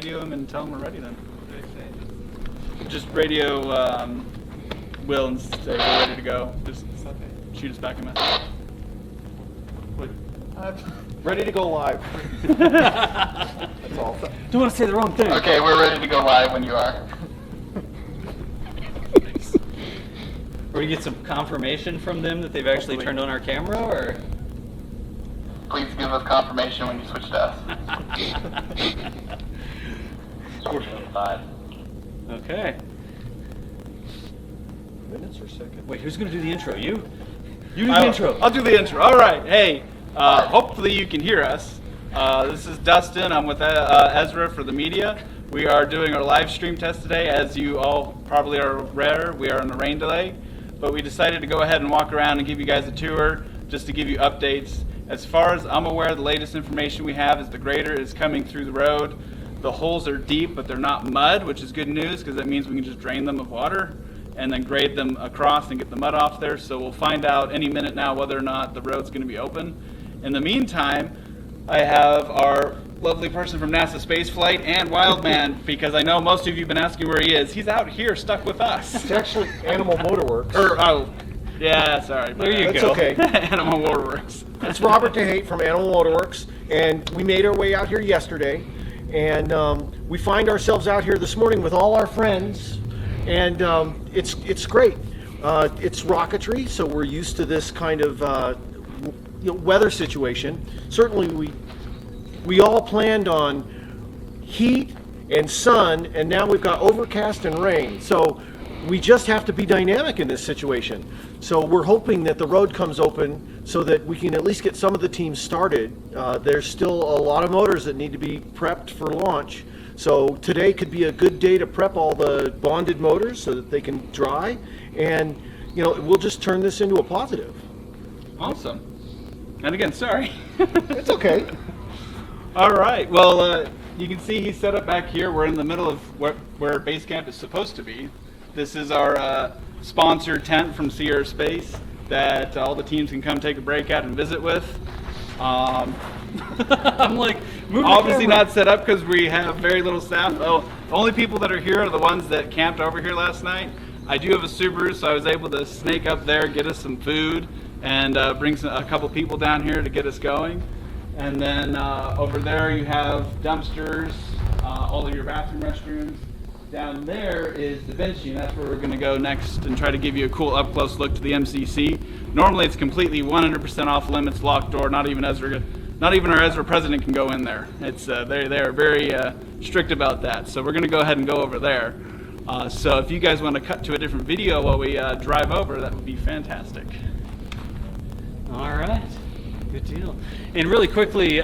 radio him and tell him we're ready then. Just radio Will and say we're ready to go. Just shoot us back a message. Ready to go live. That's all. Don't want to say the wrong thing. Okay, we're ready to go live when you are. Thanks. Or we get some confirmation from them that they've actually turned on our camera, or? Please give us confirmation when you switch to us. 4:25. Okay. Minutes or seconds? Wait, who's going to do the intro? You? You do the intro. I'll do the intro. All right. Hey, hopefully you can hear us. This is Dustin. I'm with Ezra for the media. We are doing our live stream test today. As you all probably are aware, we are in a rain delay, but we decided to go ahead and walk around and give you guys a tour just to give you updates. As far as I'm aware, the latest information we have is the grader is coming through the road. The holes are deep, but they're not mud, which is good news because that means we can just drain them of water and then grade them across and get the mud off there. So we'll find out any minute now whether or not the road's going to be open. In the meantime, I have our lovely person from NASA Spaceflight and Wildman, because I know most of you have been asking where he is. He's out here stuck with us. It's actually Animal Motorworks. Yeah, sorry. There you That's go. okay. Animal Motorworks. It's Robert DeHate from Animal Motorworks, and we made our way out here yesterday, and we find ourselves out here this morning with all our friends, and it's great. It's Rocketry, so we're used to this kind of weather situation. Certainly we all planned on heat and sun, and now we've got overcast and rain. So we just have to be dynamic in this situation. So we're hoping that the road comes open so that we can at least get some of the teams started. There's still a lot of motors that need to be prepped for launch. So today could be a good day to prep all the bonded motors so that they can dry, and we'll just turn this into a positive. Awesome. And again, sorry. It's okay. All right. Well, you can see he's set up back here. We're in the middle of where base camp is supposed to be. This is our sponsored tent from Sierra Space that all the teams can come take a break at and visit with. I'm like, obviously not set up because we have very little staff. Oh, the only people that are here are the ones that camped over here last night. I do have a Subaru, so I was able to snake up there, get us some food, and bring a couple people down here to get us going. And then over there you have dumpsters, all of your bathroom restrooms. Down there is Da Vinci, and that's where we're going to go next and try to give you a cool up-close look to the MCC. Normally it's completely 100% off limits, locked door. Not even our Ezra president can go in there. It's they are very strict about that. So we're going to go ahead and go over there. So if you guys want to cut to a different video while we drive over, that would be fantastic. All right, good deal. And really quickly,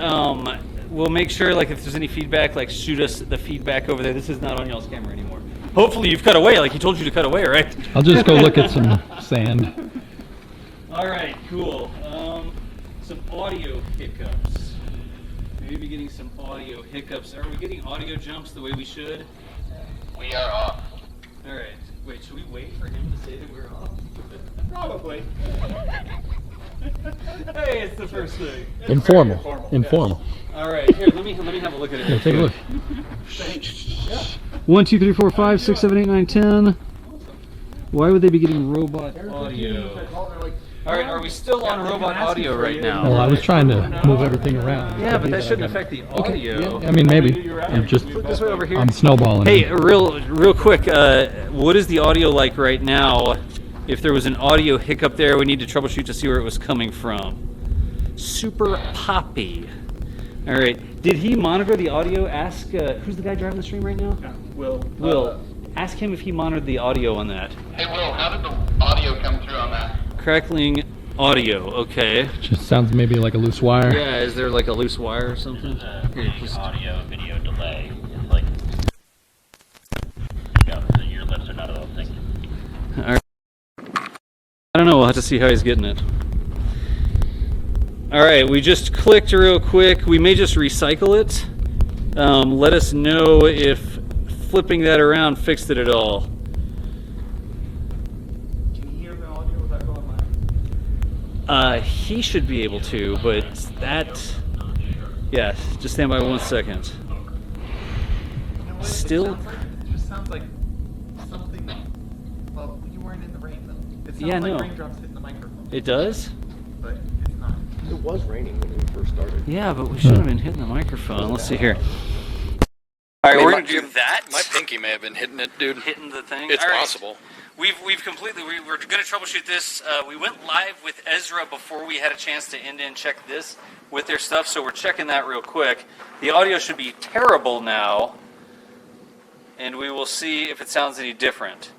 we'll make sure, like, if there's any feedback, like, shoot us the feedback over there. This is not on y'all's camera anymore. Hopefully you've cut away, like he told you to cut away, right? I'll just go look at some sand. All right, cool. Some audio hiccups. Maybe getting some audio hiccups. Are we getting audio jumps the way we should? We are off. All right. Wait, should we wait for him to say that we're off? Probably. Hey, it's the first thing. Informal. All right, here, let me have a look at it. Yeah, take a look. Yeah. 1, 2, 3, 4, 5, 6, 7, 8, 9, 10. Why would they be getting robot Audio. All right, are we still on robot audio right now? Well, I was trying to move everything around. Yeah, but that shouldn't affect the audio. I mean, maybe. I'm just. This way over here. I'm snowballing. Hey, real quick. What is the audio like right now? If there was an audio hiccup there, we need to troubleshoot to see where it was coming from. Super Poppy. All right. Did he monitor the audio? Ask who's the guy driving the stream right now? Will. Ask him if he monitored the audio on that. Hey, Will, how did the audio come through on that? Crackling audio. Okay. Just sounds maybe like a loose wire. Yeah. Is there like a loose wire or something? Audio video delay. It's like your lips are not all thinking. All right. I don't know. We'll have to see how he's getting it. All right, we just clicked real quick. We may just recycle it. Let us know if flipping that around fixed it at all. Can you hear the audio without going live? He should be able to, but that... Yeah, just stand by 1 second. still. It just sounds like something. Well, you weren't in the rain though. It sounds Yeah, like no. raindrops hitting the microphone. It does? But it's not. It was raining when we first started. Yeah, but we should have been hitting the microphone. Let's see here. All right, we're gonna do that. My pinky may have been hitting it, dude. Hitting the thing. It's All right. possible. We're gonna troubleshoot this. We went live with Ezra before we had a chance to end and check this with their stuff, so we're checking that real quick. The audio should be terrible now, and we will see if it sounds any different.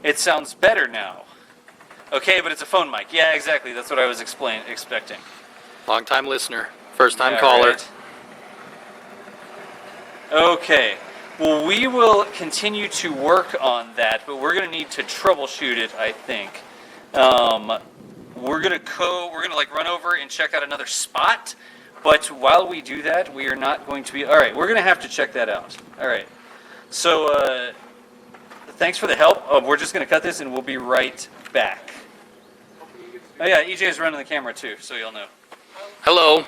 It sounds better now. Okay, but it's a phone mic. Yeah, exactly. That's what I was expecting. Long time listener, first time Yeah, caller. right. Okay. Well, we will continue to work on that, but we're going to need to troubleshoot it, I think. We're gonna like run over and check out another spot, but while we do that, we are not going to be. All right, we're going to have to check that out. All right. So, thanks for the help. We're just going to cut this, and we'll be right back. Oh yeah, EJ is running the camera too, so you'll know. Hello.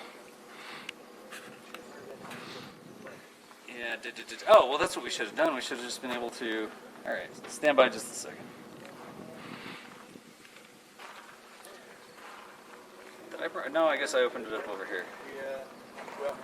Yeah. Oh, well, that's what we should have done. We should have just been able to. All right, stand by just a second. No, I guess I opened it up over here. Yeah. Well.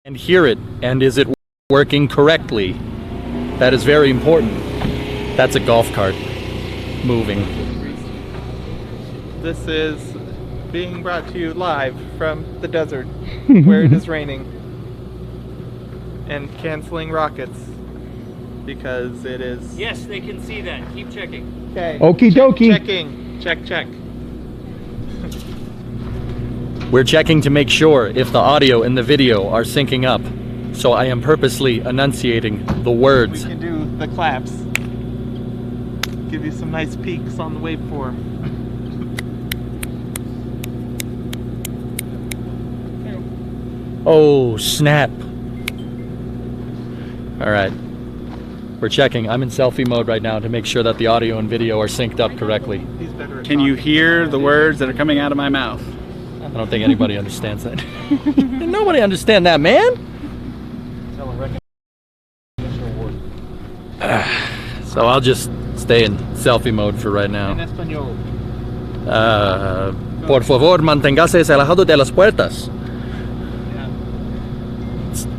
and hear it, and is it working correctly? That is very important. That's a golf cart moving. This is being brought to you live from the desert where it is raining and canceling rockets because it is. Yes, they can see that. Keep checking. Okay. Okie dokie. Checking. Check. We're checking to make sure if the audio and the video are syncing up. So I am purposely enunciating the We words. can do the claps. Give you some nice peaks on the waveform. Oh, snap. All right. We're checking. I'm in selfie mode right now to make sure that the audio and video are synced up correctly. He's better at Can you talking. hear the words that are coming out of my mouth? I don't think anybody understands that. Nobody understand that, man. So I'll just stay in selfie mode for right En now. español. Por favor, manténgase alejado de las puertas.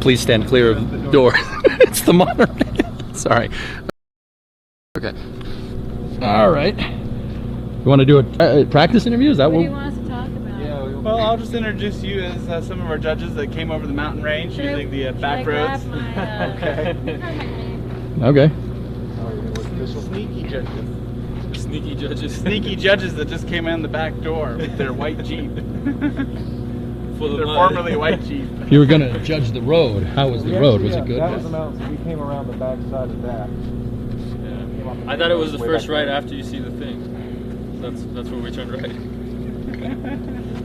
Please stand clear of the door. It's the monorail. Sorry. Okay. All right. You want to do a practice interview? Is that What do you what? want us to talk about? Well, I'll just introduce you as some of our judges that came over the mountain range Should I- using the should back I grab roads. my, Okay. Sneaky judges. Sneaky judges. Sneaky judges that just came in the back door with their white Jeep. Their formerly white Jeep. You were gonna judge the road. How was the road? Was it good? That was the mountain, so we came around the back side of that. I thought it was the first right after you see the thing. That's where we turned right.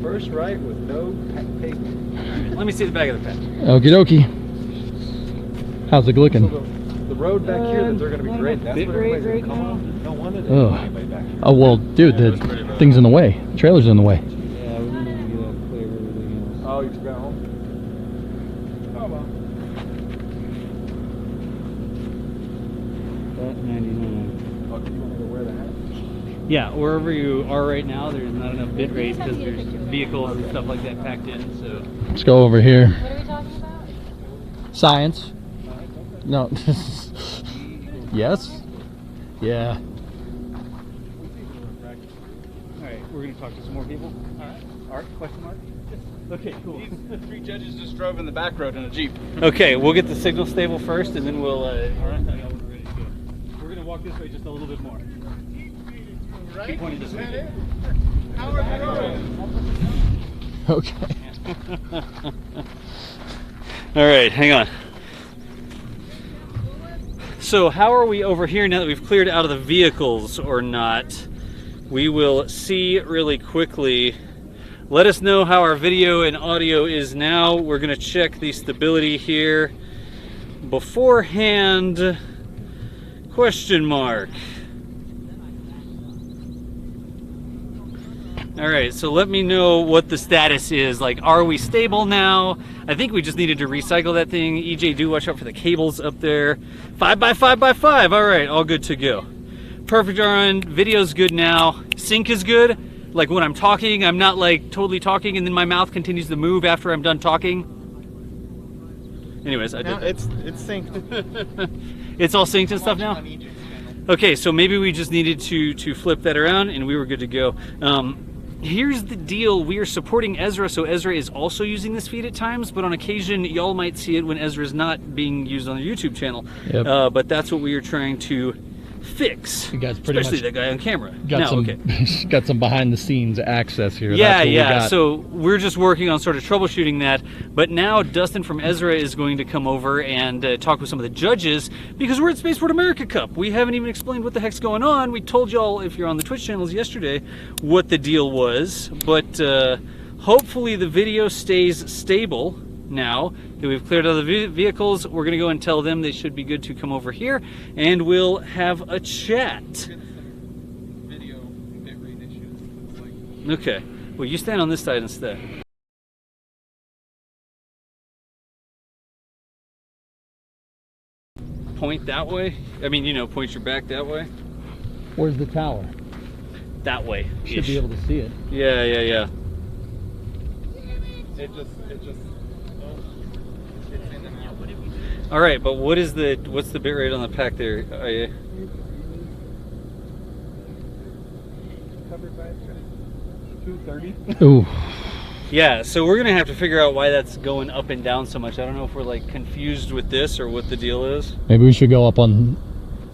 First right with no pavement. Let me see the back of the pen. Okie dokie. How's it looking? The road back here, that they're going to be great. That's what everybody's going to come on. No wonder they Ugh. anybody back here. Oh well, dude, the thing's in the way. The trailer's in the way. Yeah, we need to get that clear everything else. Oh, you just got home? Oh, well. That 99. Oh, do you want me to wear the hat? Yeah, wherever you are right now, there's not enough bit rate because there's vehicles and stuff like that packed in. So Let's go over here. What are we talking about? Science. No. Yes. Yeah. all right, we're gonna talk to some more people. All right, Art? Question mark? Okay, cool. The three judges just drove in the back road in a Jeep. Okay, we'll get the signal stable first, and then we'll. All right, we're ready to go. We're gonna walk this way just a little bit more. Keep pointing this way. Okay. All right, hang on. So how are we over here now that we've cleared out of the vehicles or not? We will see really quickly. Let us know how our video and audio is now. We're gonna check the stability here beforehand. Question mark. All right, so let me know what the status is. Like, are we stable now? I think we just needed to recycle that thing. EJ, do watch out for the cables up there. 5x5x5. All right, all good to go. Perfect on. Video's good now. Sync is good. Like when I'm talking, I'm not like totally talking and then my mouth continues to move after I'm done talking. Anyways, I did No, that. it's synced. It's all synced and stuff now? Okay, so maybe we just needed to flip that around and we were good to go. Here's the deal. We are supporting Ezra, so Ezra is also using this feed at times, but on occasion, y'all might see it when Ezra's not being used on the YouTube channel. Yep. But that's what we are trying to fix. You guys pretty Especially much that guy on camera. got Now, some okay. got some behind the scenes access here. Yeah, That's what we yeah. got. So we're just working on sort of troubleshooting that. But now Dustin from Ezra is going to come over and talk with some of the judges because we're at Spaceport America Cup. We haven't even explained what the heck's going on. We told y'all, if you're on the Twitch channels yesterday, what the deal was. But hopefully the video stays stable now that we've cleared out the vehicles. We're going to go and tell them they should be good to come over here and we'll have a chat. Video bit rate issues. Okay. Well, you stand on this side instead. Point that way? I mean, you know, point your back that way? Where's the tower? That way. Should be able to see it. Yeah. It just All right, but what's the bit rate on the pack there? Covered by 230. Ooh. Yeah, so we're gonna have to figure out why that's going up and down so much. I don't know if we're like confused with this or what the deal is. Maybe we should go up on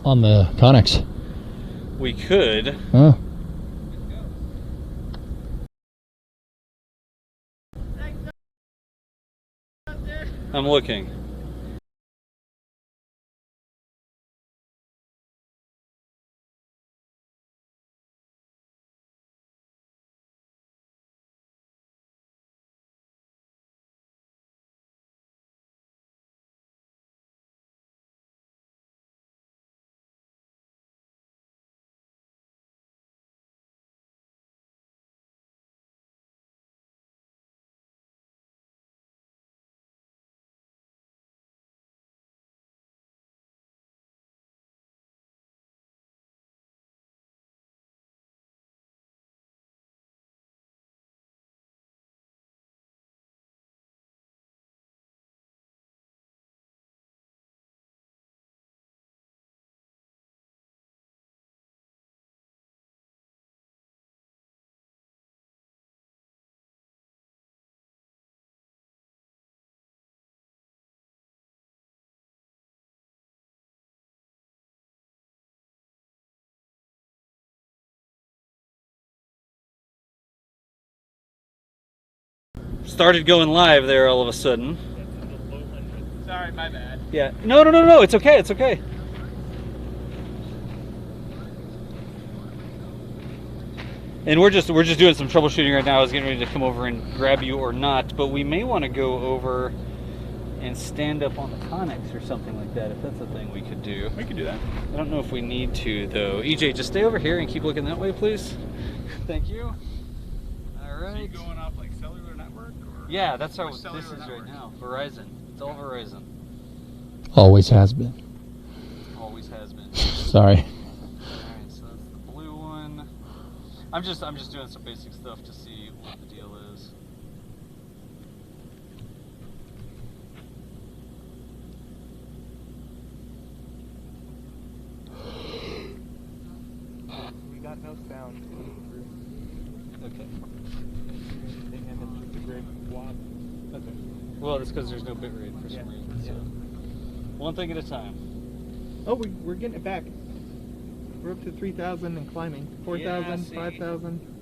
the Connex. We could. Huh? I'm looking. Started going live there all of a sudden. Sorry, my bad. Yeah. No. It's okay. It's okay. And we're just doing some troubleshooting right now. I was getting ready to come over and grab you or not, but we may want to go over and stand up on the Connex or something like that, if that's a thing we could do. We could do that. I don't know if we need to though. EJ, just stay over here and keep looking that way, please. Thank you. All right. So you going off like cellular network? Or Yeah, that's how Which this cellular is network? right now. Verizon. It's all Verizon. Always has been. Always has been. Sorry. Alright, so that's the blue one. I'm just doing some basic stuff to see what the deal is. We got no sound. Okay. And it's a great wad. Okay. Well, it's because there's no bit rate for some reason. So one thing at a time. Oh, we're getting it back. We're up to 3,000 and climbing. 4,000, see. 5,000.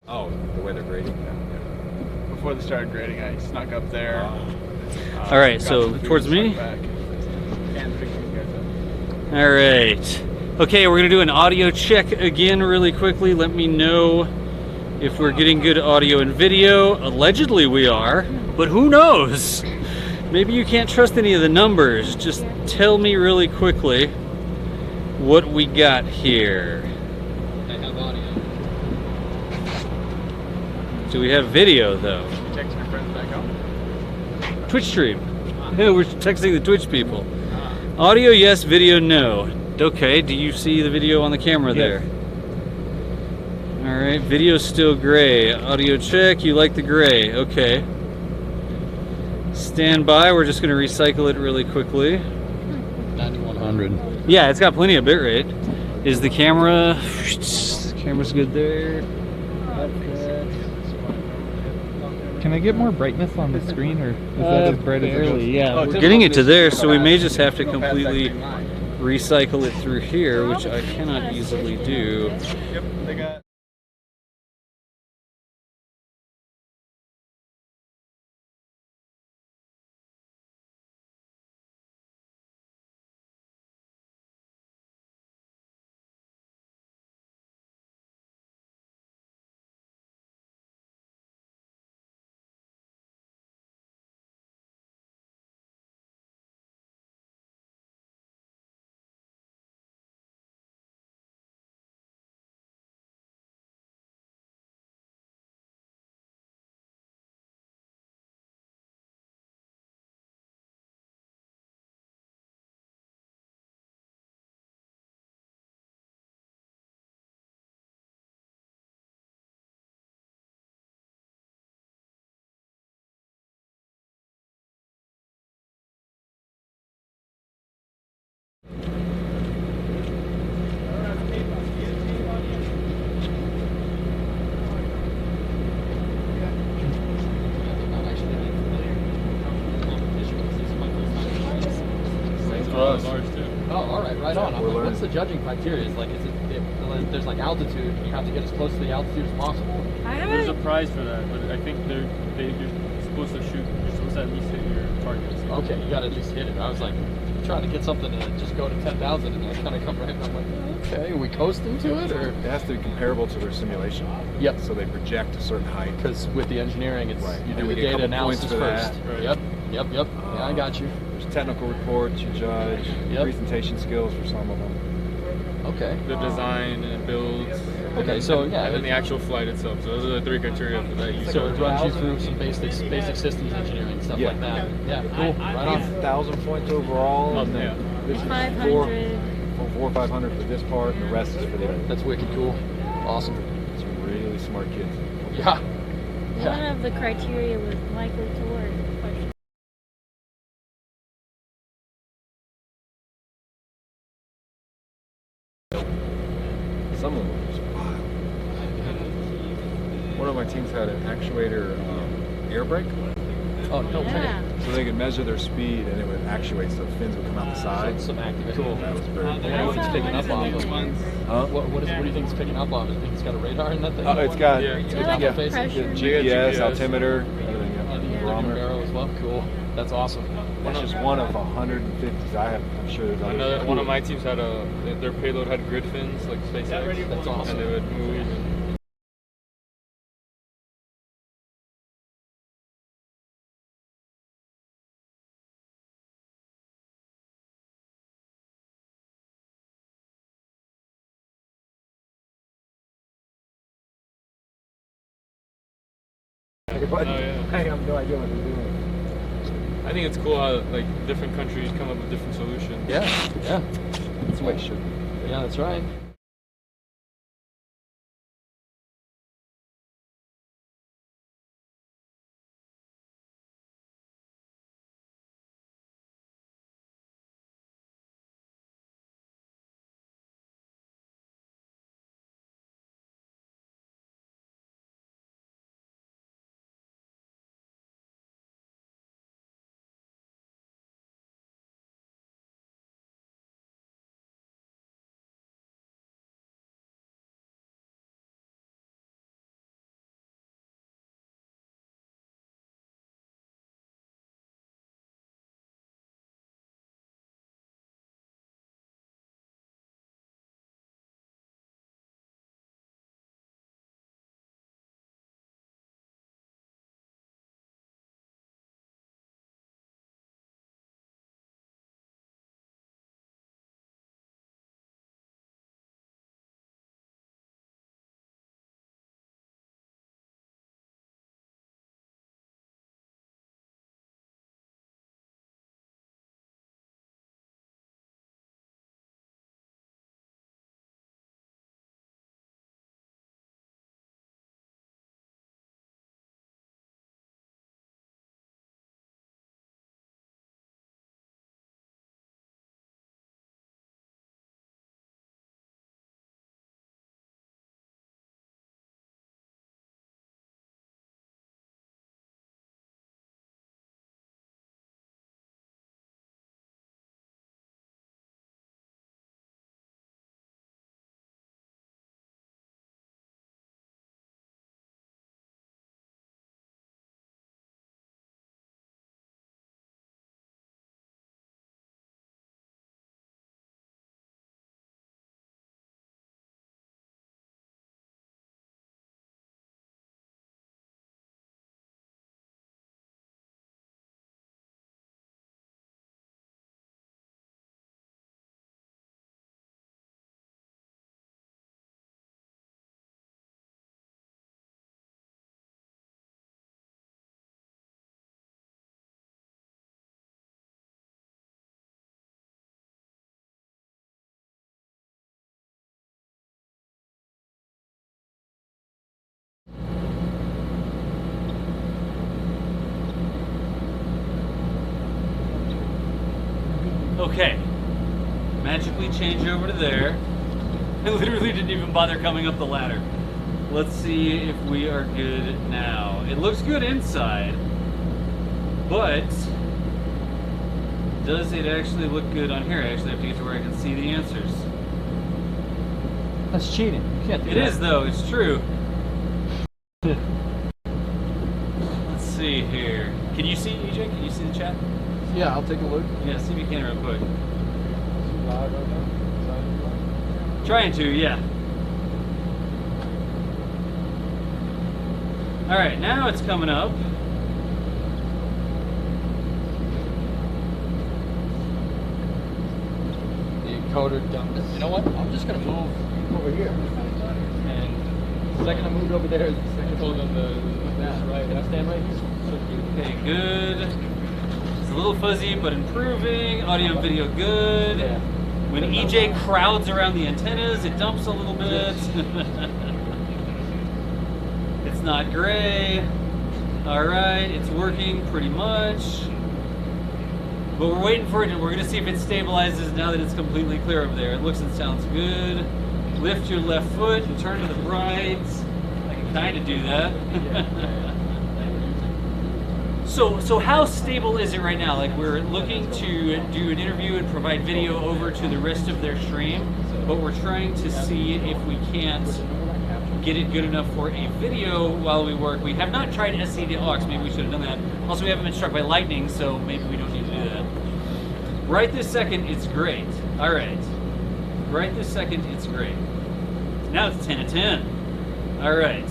Oh, the way they're grading? Yeah. Before they started grading, I snuck up there. All right, got so some food, towards snuck me. back, and picked you guys up. All right. Okay, we're gonna do an audio check again really quickly. Let me know if we're getting good audio and video. Allegedly we are, but who knows? Maybe you can't trust any of the numbers. Just tell me really quickly what we got here. I have audio. Do we have video though? Text your friends back home. Twitch stream. Yeah, we're texting the Twitch people. Audio yes, video no. Okay, do you see the video on the camera there? All right, video's still gray. Audio check, you like the gray. Okay. Stand by, we're just gonna recycle it really quickly. 9100. Yeah, it's got plenty of bitrate. Is the camera, camera's good there. Can I get more brightness on the screen, or is that as bright as it goes? Barely, yeah. We're getting it to there, so we may just have to completely recycle it through here, which I cannot easily do. Yep, they got. Oh, all right, right on. I'm like, what's the judging criteria? Is if there's like altitude, you have to get as close to the altitude as possible. There's a prize for that, but I think you're supposed to shoot. You're supposed to at least hit your targets. Okay, you got to at least hit it. I was like trying to get something to just go to 10,000, and I kind of come right. I'm like, okay, are we coasting to it, or It has to be comparable to their simulation. Yep. So they project a certain height. because with the engineering, it's Right. you And do we the get a data couple points analysis for first. that. Right. Yep. Yeah, I got you. There's technical reports you judge, Yep. presentation skills for some of them. Okay. The design and builds. Okay, so yeah, And then the actual flight itself. So those are the three criteria for that. so it runs you through some basic systems engineering stuff Yeah. like that. Yeah, cool. Right on. 1,000 points overall. and then This is 500. 4 or 500 for this part, and the rest is for the other. That's wicked cool. Awesome. Some really smart kids. Yeah. One of the criteria was likely to work. Some of them were just wild. One of my teams had an actuator air brake, Oh no Yeah. way. so they could measure their speed and it would actuate so the fins would come out the side. Some active. Cool. That was very What do you think it's picking up off of? Huh? What do you think it's picking up off? Do you think it's got a radar in that thing? Oh, it's got Yeah. It's Yeah, got like a doppler faces? pressure. GPS, GPS. altimeter, everything. Oh, Yeah. the Barometer. barrel as well. Cool. That's awesome. That's just one of 150s. I'm sure there's others. One of my teams had their payload had grid fins like SpaceX. That's awesome. And they would move. And But yeah. I have no idea what they're doing. I think it's cool how like different countries come up with different solutions. Yeah. That's the way it should be. Yeah, that's right. Okay. Magically change over to there. I literally didn't even bother coming up the ladder. Let's see if we are good now. It looks good inside, but does it actually look good on here? I actually have to get to where I can see the answers. That's cheating. You can't do It that. is, though. It's true. Let's see here. Can you see, EJ? Can you see the chat? Yeah, I'll take a look. Yeah, see if you can real quick. Trying to, yeah. Alright, now it's coming up. The encoder dumped it. You know what? I'm just going to move over here. And the second I moved over there, the second told them right. Can I stand right here? Okay, good. It's a little fuzzy, but improving. Audio and video good. Yeah. When EJ crowds around the antennas, it dumps a little bit. It's not gray. Alright, it's working pretty much. But we're waiting for it. We're going to see if it stabilizes now that it's completely clear over there. It looks and sounds good. Lift your left foot and turn to the right. I can kind of do that. So how stable is it right now? Like, we're looking to do an interview and provide video over to the rest of their stream, but we're trying to see if we can't get it good enough for a video while we work. We have not tried SC to aux. Maybe we should have done that. Also, we haven't been struck by lightning, so maybe we don't need to do that. Right this second, it's great. All right. Right this second, it's great. Now it's 10 to 10. All right.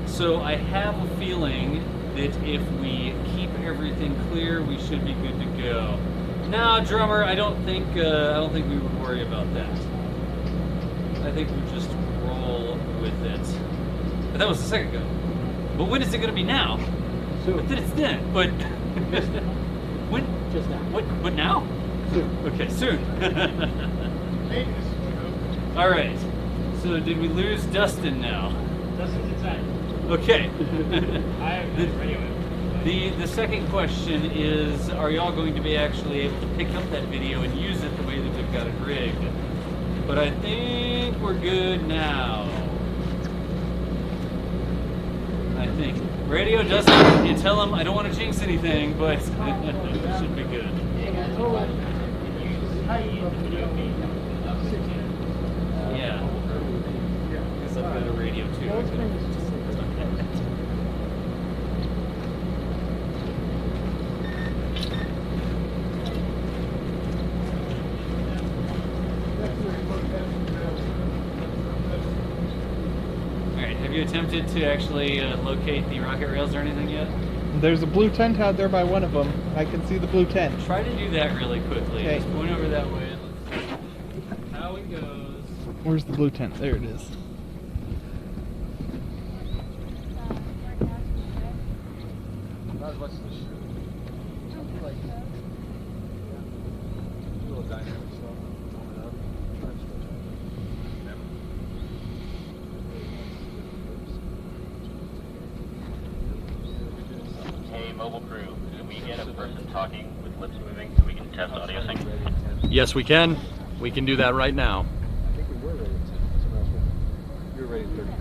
So I have a feeling that if we keep everything clear, we should be good to go. Now, drummer, I don't think we would worry about that. I think we just roll with it. But that was a second ago. But when is it going to be now? Soon. But then it's then. But when? Just now. What? But now? Soon. Okay, soon. All right. So did we lose Dustin now? Dustin's inside. Okay. I have the radio. The second question is, are y'all going to be actually able to pick up that video and use it the way that we've got it rigged? But I think we're good now. I think. Radio, Dustin, you tell him I don't want to jinx anything, but it should be good. Yeah. Because I've got a radio too. Alright, have you attempted to actually locate the rocket rails or anything yet? There's a blue tent out there by one of them. I can see the blue tent. Try to do that really quickly. Okay. Just point over that way. Let's see how it goes. Where's the blue tent? There it is. Hey, mobile crew, could we get a person talking with lips moving so we can test audio sync? Yes, we can. We can do that right now.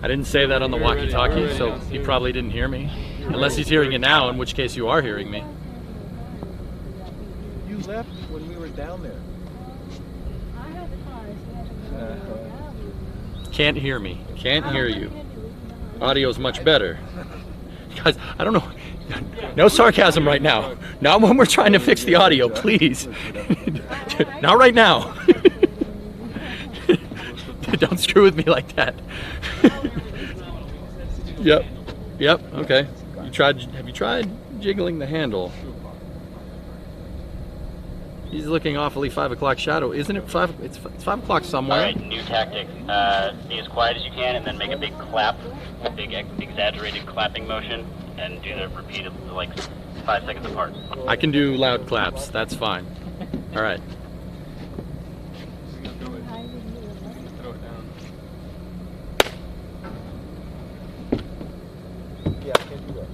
I didn't say that on the walkie-talkie, so he probably didn't hear me. Unless he's hearing it now, in which case you are hearing me. You left when we were down there. Can't hear me. Can't hear you. Audio's much better. Guys, I don't know. No sarcasm right now. Not when we're trying to fix the audio, please. Not right now. Don't screw with me like that. Yep. Yep. Okay. Have you tried jiggling the handle? He's looking awfully 5 o'clock shadow. Isn't it 5? It's 5 o'clock somewhere. Alright, new tactic. Be as quiet as you can and then make a big clap, a big exaggerated clapping motion, and do the repeated, like 5 seconds apart. I can do loud claps. That's fine. All right. Yeah, I can't do that.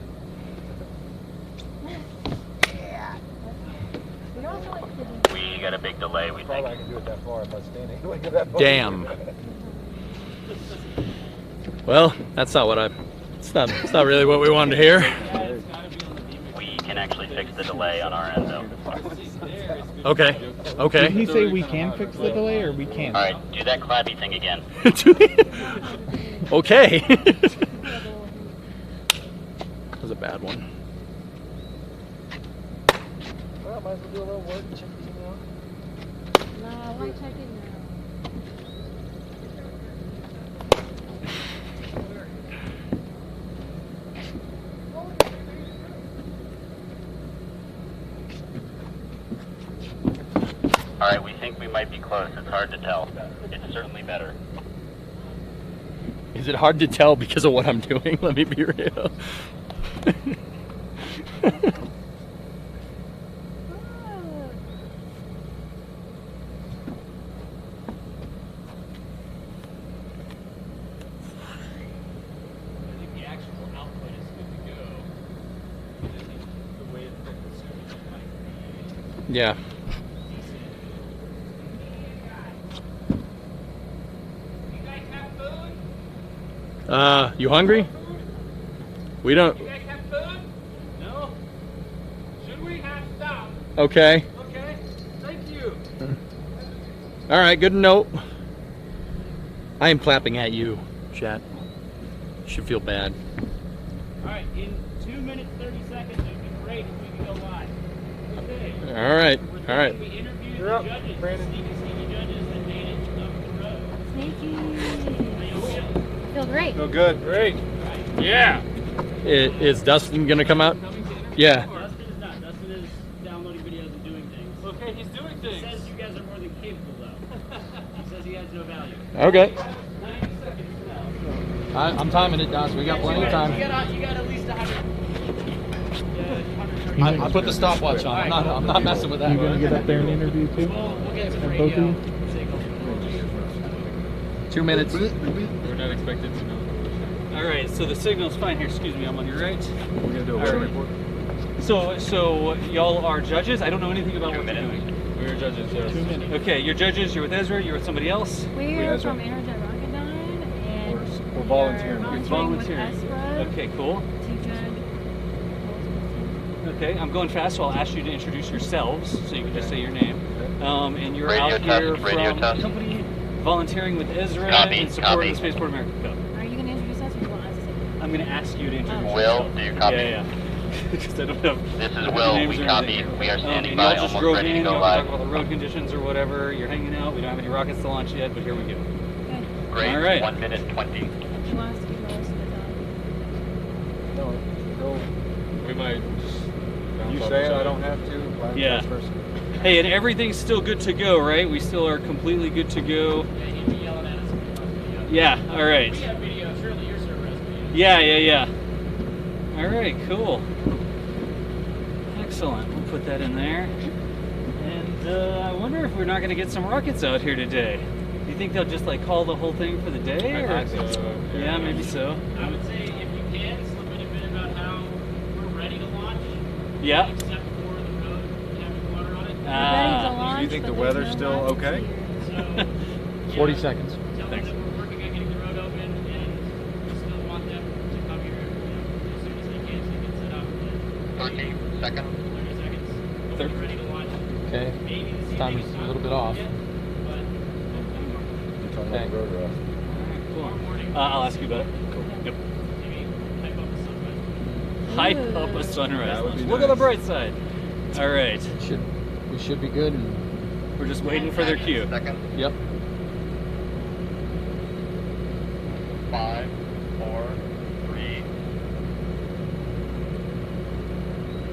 probably I can do it that far if I was standing. Like that far. Damn. Well, that's not what it's not really what we wanted to hear. We can actually fix the delay on our end, though. Okay. Did he say we can fix the delay or we can't? All right, do that clappy thing again. Okay. That was a bad one. Well, might as well do a little work and check these out. No, I want to check it now. All right, we think we might be close. It's hard to tell. It's certainly better. Is it hard to tell because of what I'm doing? Let me be real. Yeah. You hungry? We don't. You guys have food? No. Should we have stop? Okay. Okay. Thank you. All right. Good note. I am clapping at you, chat. You should feel bad. All right. In 2 minutes 30 seconds, it'd be great if we could go live. Okay. All right. All right. We interviewed You're the up, judges, Brandon. sneaky judges that made it up the road. Sneaky. Feel great. Oh, good. Great. Yeah. Is Dustin gonna come out? Yeah. Dustin is not. Dustin is downloading videos and doing things. Okay, he's doing things. He says you guys are more than capable, though. He says he has no value. Okay. 90 seconds now. I'm timing it, Dust. We got plenty of time. You got at least 100. I put the stopwatch on. I'm not messing with that. You gonna get up there and interview too? We'll get some Both of radio. you? 2 minutes. We're not expected to know. All right, so the signal's fine here. Excuse me, I'm on your right. We're gonna do a All weather right. report. So y'all are judges? I don't know anything about what you're doing. We're judges, yes. 2 minutes. Okay, you're judges. You're with Ezra. You're with somebody else. We're Ezra. from Energy Rocketry, and We're volunteering. we're You're volunteering with Ezra Okay, cool. to judge. Okay, I'm going fast, so I'll ask you to introduce yourselves, so you can just say your name. And you're Radio out test, here radio from test. company volunteering with Ezra Copy, in support copy. of the Spaceport America Cup. Are you going to introduce us or do you want us to say it? I'm going to ask you to introduce Will, yourself. do you copy? Yeah. Because I don't have. This is the Will. names We or copy. anything. We are standing and by, y'all just almost drove ready to in. go Y'all live. talk about the road conditions or whatever. You're hanging out. We don't have any rockets to launch yet, but here we go. Okay. Great. All right. 1 minute 20. Do you want us to give most of the time? No. We might just bounce You off say each it, I other. don't have to. Yeah. Hey, and everything's still good to go, right? We still are completely good to go. Yeah, all right. We have video, surely your server has video. Yeah. All right, cool. Excellent. We'll put that in there. And I wonder if we're not going to get some rockets out here today. Do you think they'll just like call the whole thing for the day? I Or? think so. Yeah, maybe so. I would say if you can, slip in a bit about how we're ready to launch. Yeah. Except for the road having water on it. We're ready to launch, Do you think but the there's weather's no still rockets okay? here. So, 40 seconds. tell them that we're working on getting the road open, and we still want them to come here, as soon as they can, so they can set up. 30 seconds. 30 seconds. We'll be ready to launch. Okay. Maybe this Time evening, is a little bit off. but Okay. Cool. I'll ask you about it. Yep. maybe Hype up a sunrise. That would be Look at the nice. bright side. All right. We should be good. We're just waiting for their cue. Seconds. Yep. 5, 4, 3.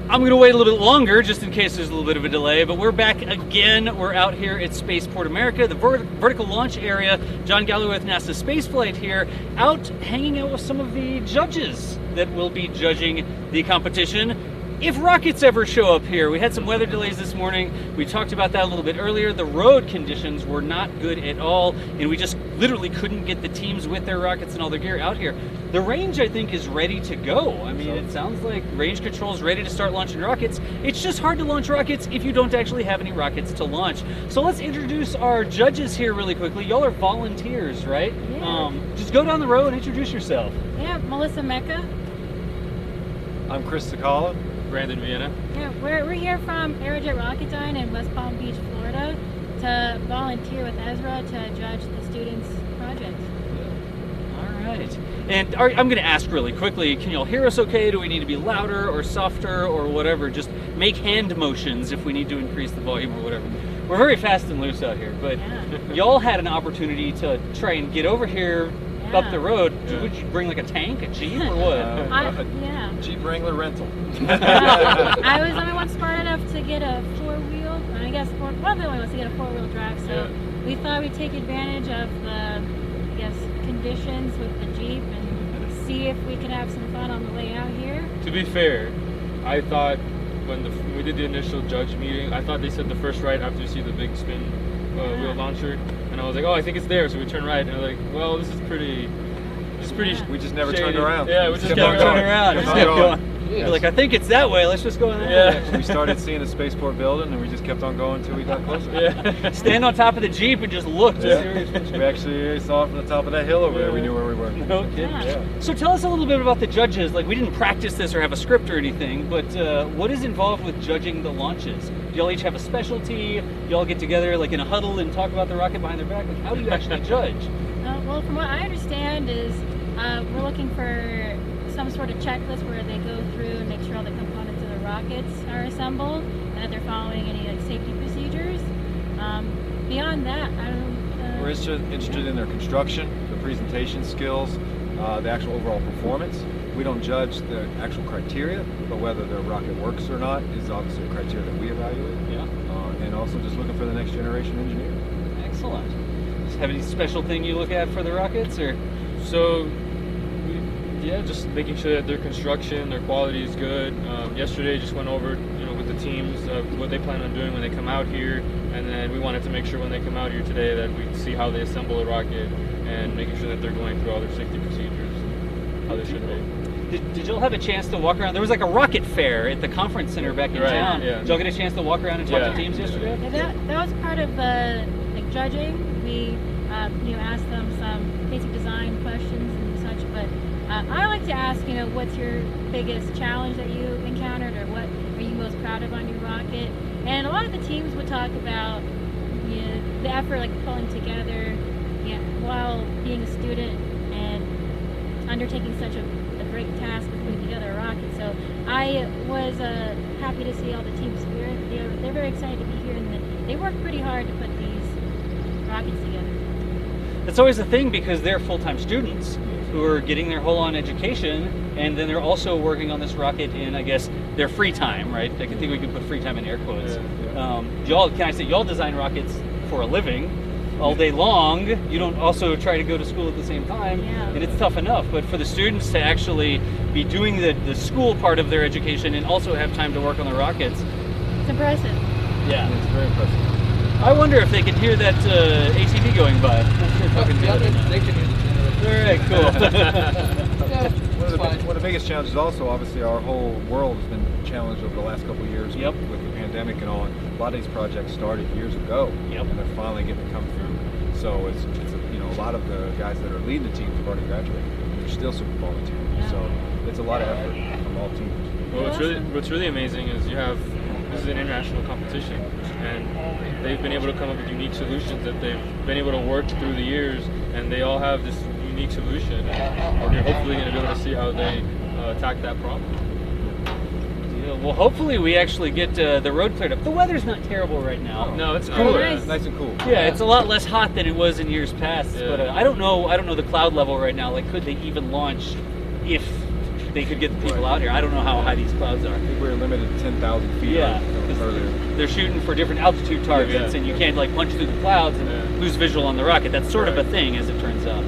I'm going to wait a little bit longer just in case there's a little bit of a delay, but we're back again. We're out here at Spaceport America, the vertical launch area. John Galloway with NASA Spaceflight here, out hanging out with some of the judges that will be judging the competition. if rockets ever show up here, we had some weather delays this morning. We talked about that a little bit earlier. The road conditions were not good at all, and we just literally couldn't get the teams with their rockets and all their gear out here. The range, I think, is ready to go. I mean, it sounds like range control is ready to start launching rockets. It's just hard to launch rockets if you don't actually have any rockets to launch. So let's introduce our judges here really quickly. Y'all are volunteers, right? Yeah. Just go down the row and introduce yourself. Yeah, Melissa Mecca. I'm Chris Sakala. Brandon Vienna. Yeah, we're here from Aerojet Rocketdyne in West Palm Beach, Florida, to volunteer with Ezra to judge the students' projects. All right. And I'm going to ask really quickly, can y'all hear us okay? Do we need to be louder or softer or whatever? Just make hand motions if we need to increase the volume or whatever. We're very fast and loose out here, but y'all had an opportunity to try and get over here up the road. Would you bring like a tank, a Jeep, or what? Yeah. Jeep Wrangler rental. I was the only one smart enough to get a four-wheel, I guess one of the only ones to get a four-wheel drive, so we thought we'd take advantage of the, I guess, conditions with the Jeep and see if we could have some fun on the way out here. To be fair, I thought when we did the initial judge meeting, I thought they said the first right after you see the big spin wheel launcher, and I was like, oh, I think it's there, so we turn right, and I was like, well, this is pretty. We just never shady. turned around. Yeah, we just kept Don't turn around. Kept Just kept going. going. You're like, I think it's that way. Let's just go in there. Yeah. We started seeing the spaceport building, and we just kept on going until we got closer. Yeah. Stand on top of the Jeep and just look. We actually saw it from the top of that hill over there. We knew where we were. No kidding. So tell us a little bit about the judges. Like, we didn't practice this or have a script or anything, but what is involved with judging the launches? Do y'all each have a specialty? Do y'all get together like in a huddle and talk about the rocket behind their back? Like, how do you actually judge? Well, from what I understand is we're looking for some sort of checklist where they go through and make sure all the components of the rockets are assembled and that they're following any like safety procedures. Beyond that, I don't know. We're interested in their construction, the presentation skills, the actual overall performance. We don't judge the actual criteria, but whether their rocket works or not is obviously a criteria that we evaluate. Yeah. And also just looking for the next generation engineer. Excellent. Just have any special thing you look at for the rockets, or? So, yeah, just making sure that their construction, their quality is good. Yesterday, just went over, with the teams what they plan on doing when they come out here, and then we wanted to make sure when they come out here today that we see how they assemble a rocket and making sure that they're going through all their safety procedures, how they should be. Did y'all have a chance to walk around? There was like a rocket fair at the conference center back in town. Yeah. Did y'all get a chance to walk around and talk to teams yesterday? Yeah, that was part of the judging. We asked them some basic design questions and such, but I like to ask, what's your biggest challenge that you encountered, or what are you most proud of on your rocket? And a lot of the teams would talk about the effort, like pulling together, while being a student and undertaking such a great task of putting together a rocket. So I was happy to see all the team spirit. They're very excited to be here, and they work pretty hard to put these rockets together. It's always a thing because they're full-time students who are getting their whole-on education, and then they're also working on this rocket in, I guess, their free time, right? I think we can put free time in air quotes. Y'all design rockets for a living all day long. You don't also try to go to school at the same time, and it's tough enough. But for the students to actually be doing the school part of their education and also have time to work on the rockets, it's impressive. Yeah, it's very impressive. I wonder if they can hear that ATV going by. They can use it. All right, cool. One of the biggest challenges also, obviously, our whole world has been challenged over the last couple of years with the pandemic and all. And a lot of these projects started years ago, and they're finally getting to come through. So it's a lot of the guys that are leading the teams have already graduated. They're still super volunteering. So it's a lot of effort from all teams. Well, what's really amazing is this is an international competition, and they've been able to come up with unique solutions that they've been able to work through the years, and they all have this unique solution, and we're hopefully going to be able to see how they attack that problem. Yeah, well, hopefully we actually get the road cleared up. The weather's not terrible right now. No, it's cooler. It's nice and cool. Yeah, it's a lot less hot than it was in years past. Yeah. But I don't know the cloud level right now. Like, could they even launch if they could get the people out here? I don't know how high these clouds are. I think we're limited to 10,000 feet. Yeah, earlier. they're shooting for different altitude targets, and you can't like punch through the clouds and lose visual on the rocket. That's sort of a thing, as it turns out.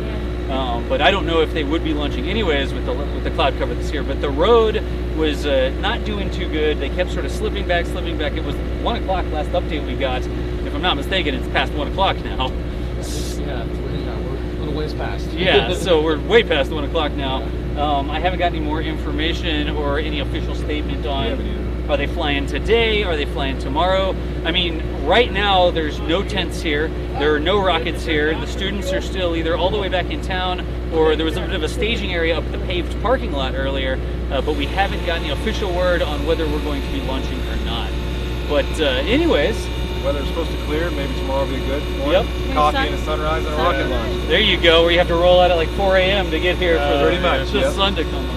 But I don't know if they would be launching anyways with the cloud cover this year. But the road was not doing too good. They kept sort of slipping back. It was 1 o'clock last update we got. If I'm not mistaken, it's past 1 o'clock now. Yeah, we're a little ways past. Yeah, so we're way past 1 o'clock now. I haven't got any more information or any official statement on. Are they flying today? Are they flying tomorrow? I mean, right now there's no tents here. There are no rockets here. The students are still either all the way back in town, or there was a bit of a staging area up at the paved parking lot earlier, but we haven't gotten the official word on whether we're going to be launching or not. But anyways. Weather's supposed to clear, maybe tomorrow will be good. Yep. Coffee and a sunrise and a rocket launch. There you go, where you have to roll out at like 4 a.m. to get here for pretty much, the sun to come up.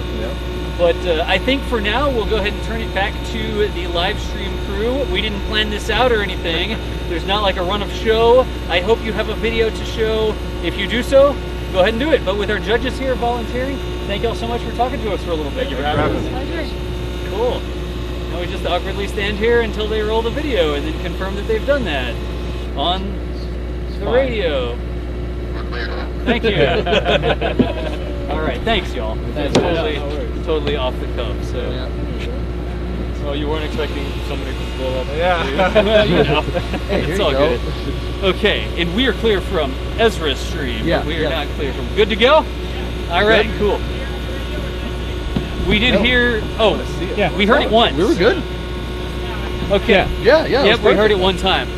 But I think for now, we'll go ahead and turn it back to the live stream crew. We didn't plan this out or anything. There's not like a run of show. I hope you have a video to show. If you do so, go ahead and do it. But with our judges here volunteering, thank y'all so much for talking to us for a little bit. Thank you for having us. Cool. Now we just awkwardly stand here until they roll the video and then confirm that they've done that on the radio. Thank you. All right, thanks, y'all. That's totally off the cuff. So, well, you weren't expecting somebody to blow up. Yeah, you know, it's all good. Okay, and we are clear from Ezra's stream. Yeah, but we are not clear from. Good to go. All right, cool. We did hear. Oh, yeah, we heard it once. We were good. Okay. Yeah. Yep, we heard it one time.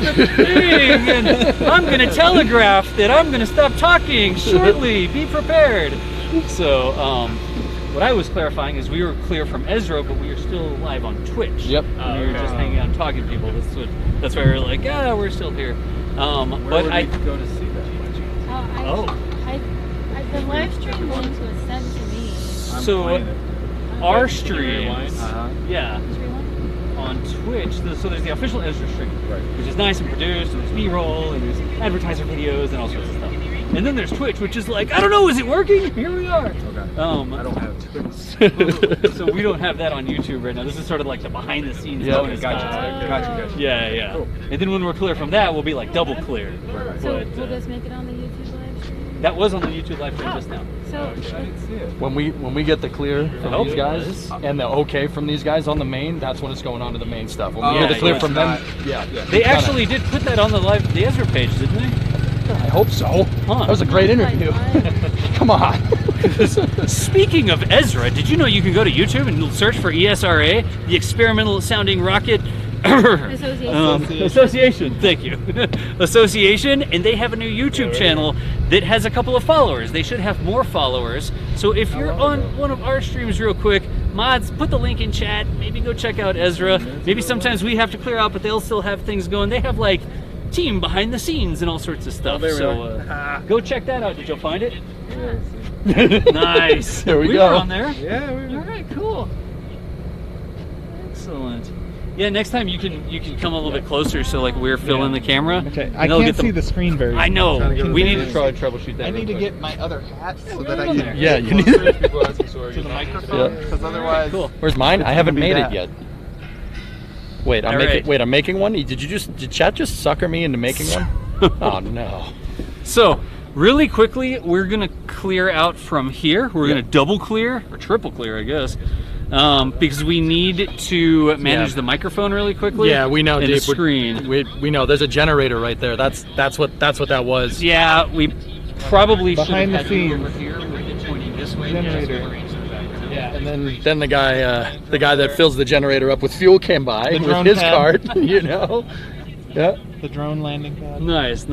The thing, and I'm going to telegraph that I'm going to stop talking shortly. Be prepared. So, what I was clarifying is we were clear from Ezra, but we are still live on Twitch. Yep. We were just hanging out and talking to people. That's why we were like, yeah, we're still here. Where would I go to see that? The live stream link was sent to me. So, our streams, yeah. On Twitch, so there's the official Ezra stream, which is nice and produced, and there's B-roll, and there's advertiser videos, and all sorts of stuff. And then there's Twitch, which is like, I don't know, is it working? Here we are. Okay. I don't have Twitch. So we don't have that on YouTube right now. This is sort of like the behind-the-scenes bonus. Gotcha. Yeah. Cool. And then when we're clear from that, we'll be like double clear. So will this make it on the YouTube live stream? That was on the YouTube live stream just now. So I didn't see it. When we get the clear from these guys and the okay from these guys on the main, that's when it's going on to the main stuff. When we get the clear from them, They actually did put that on the Ezra page, didn't they? I hope so. Huh. That was a great interview. Come on. Speaking of Ezra, did you know you can go to YouTube and search for ESRA, the experimental sounding rocket Association. Thank you. Association, and they have a new YouTube channel that has a couple of followers. They should have more followers. So if you're on one of our streams real quick, mods, put the link in chat. Maybe go check out Ezra. Maybe sometimes we have to clear out, but they'll still have things going. They have like team behind the scenes and all sorts of stuff. So go check that out. Did you find it? Nice. There we go. go. We were on there. Yeah, we were. All right, cool. Excellent. Yeah, next time you can come a little bit closer so like we're filling the camera. Okay, I can't see the screen very well. I know. We need to try to troubleshoot that. I need to get my other hat so that I can. Yeah, you need it. To the microphone. Because otherwise. Cool. Where's mine? I haven't made it yet. Wait, I'm All making. right. Wait, I'm making one. Did chat just sucker me into making one? Oh no. So really quickly, we're gonna clear out from here. We're gonna double clear or triple clear, I guess. Because we need to manage the microphone really quickly. Yeah, we know. And Deep. the screen. We know. There's a generator right there. That's what that was. Yeah, we probably should have Behind the had you scenes. over here with it pointing this way. Generator. Yeah, And then the guy that fills the generator up with fuel came by The with drone his pad. cart. You know. Yeah. The drone landing pad. Nice.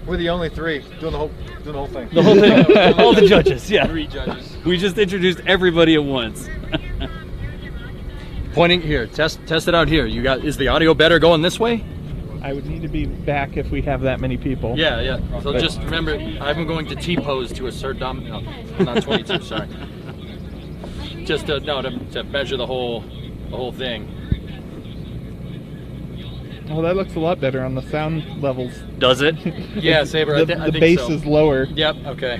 We're the only three doing the whole thing. The whole thing, all the judges. Yeah, 3 judges. we just introduced everybody at once. Pointing here. Test it out here. Is the audio better going this way? I would need to be back if we have that many people. Yeah. So just remember, I'm going to T-pose to assert dominance. No, not 22. Sorry. Just to measure the whole thing. Oh, that looks a lot better on the sound levels. Does it? Yeah, Saber. I The think bass so. is lower. Yep. Okay.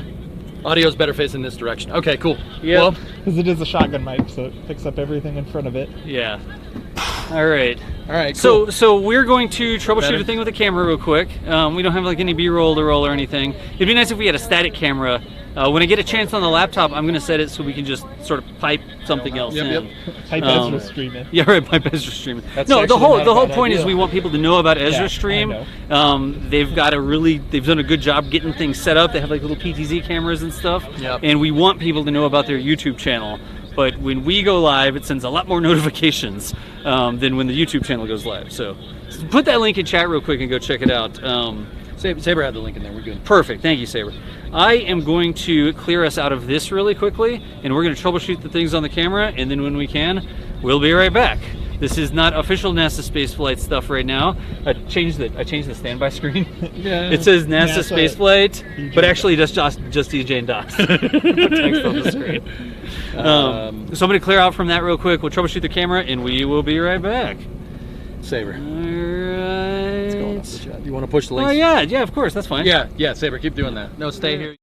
Audio's better facing this direction. Okay. Cool. Yeah. Well, Because it is a shotgun mic, so it picks up everything in front of it. Yeah. All right. All right. So Cool. so we're going to troubleshoot Better? a thing with the camera real quick. We don't have like any B-roll to roll or anything. It'd be nice if we had a static camera. When I get a chance on the laptop, I'm going to set it so we can just sort of pipe something else in. Pipe Ezra streaming. Yeah, right. Pipe Ezra streaming. That's No, the actually whole not the a whole bad point is idea. we want people to know about Ezra Yeah, I Stream. know. They've done a good job getting things set up. They have like little PTZ cameras and stuff. Yep. And we want people to know about their YouTube channel. But when we go live, it sends a lot more notifications than when the YouTube channel goes live. So put that link in chat real quick and go check it out. Saber had the link in there. We're good. Perfect. Thank you, Saber. I am going to clear us out of this really quickly, and we're going to troubleshoot the things on the camera, and then when we can, we'll be right back. This is not official NASA Spaceflight stuff right now. I changed the standby screen. Yeah. It says NASA Spaceflight, but actually just DJ and DOS. Text on the screen. So I'm going to clear out from that real quick. We'll troubleshoot the camera, and we will be right back. Saber. All right. What's going on with the chat? You want to push the links? Oh yeah, of course, that's fine. Yeah, Saber, keep doing that. No, stay here.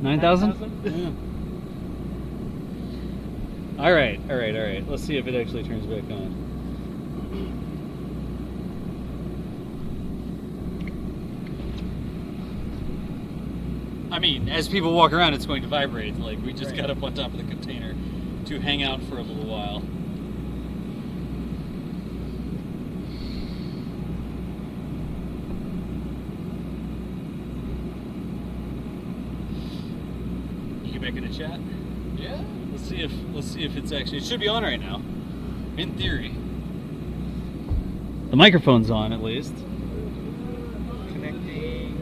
9,000? Yeah. All right. Let's see if it actually turns back on. I mean, as people walk around, it's going to vibrate. Like, we just got up on top of the container to hang out for a little while. You get back in the chat? Yeah. Let's see if it's actually, it should be on right now. In theory. The microphone's on at least. Connecting.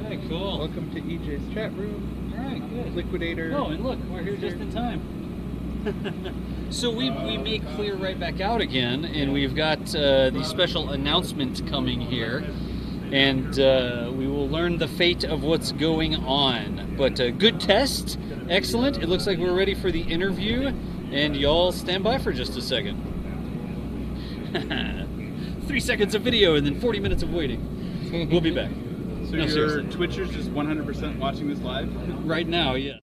Okay, cool. Welcome to EJ's chat room. All right, good. Liquidator. Oh, and look, we're here just in time. So we may clear right back out again, and we've got the special announcement coming here, and we will learn the fate of what's going on. But good test, excellent. It looks like we're ready for the interview, and y'all stand by for just a second. 3 seconds of video and then 40 minutes of waiting. We'll be back. So No, your seriously. Twitchers just 100% watching this live? Right now, yeah.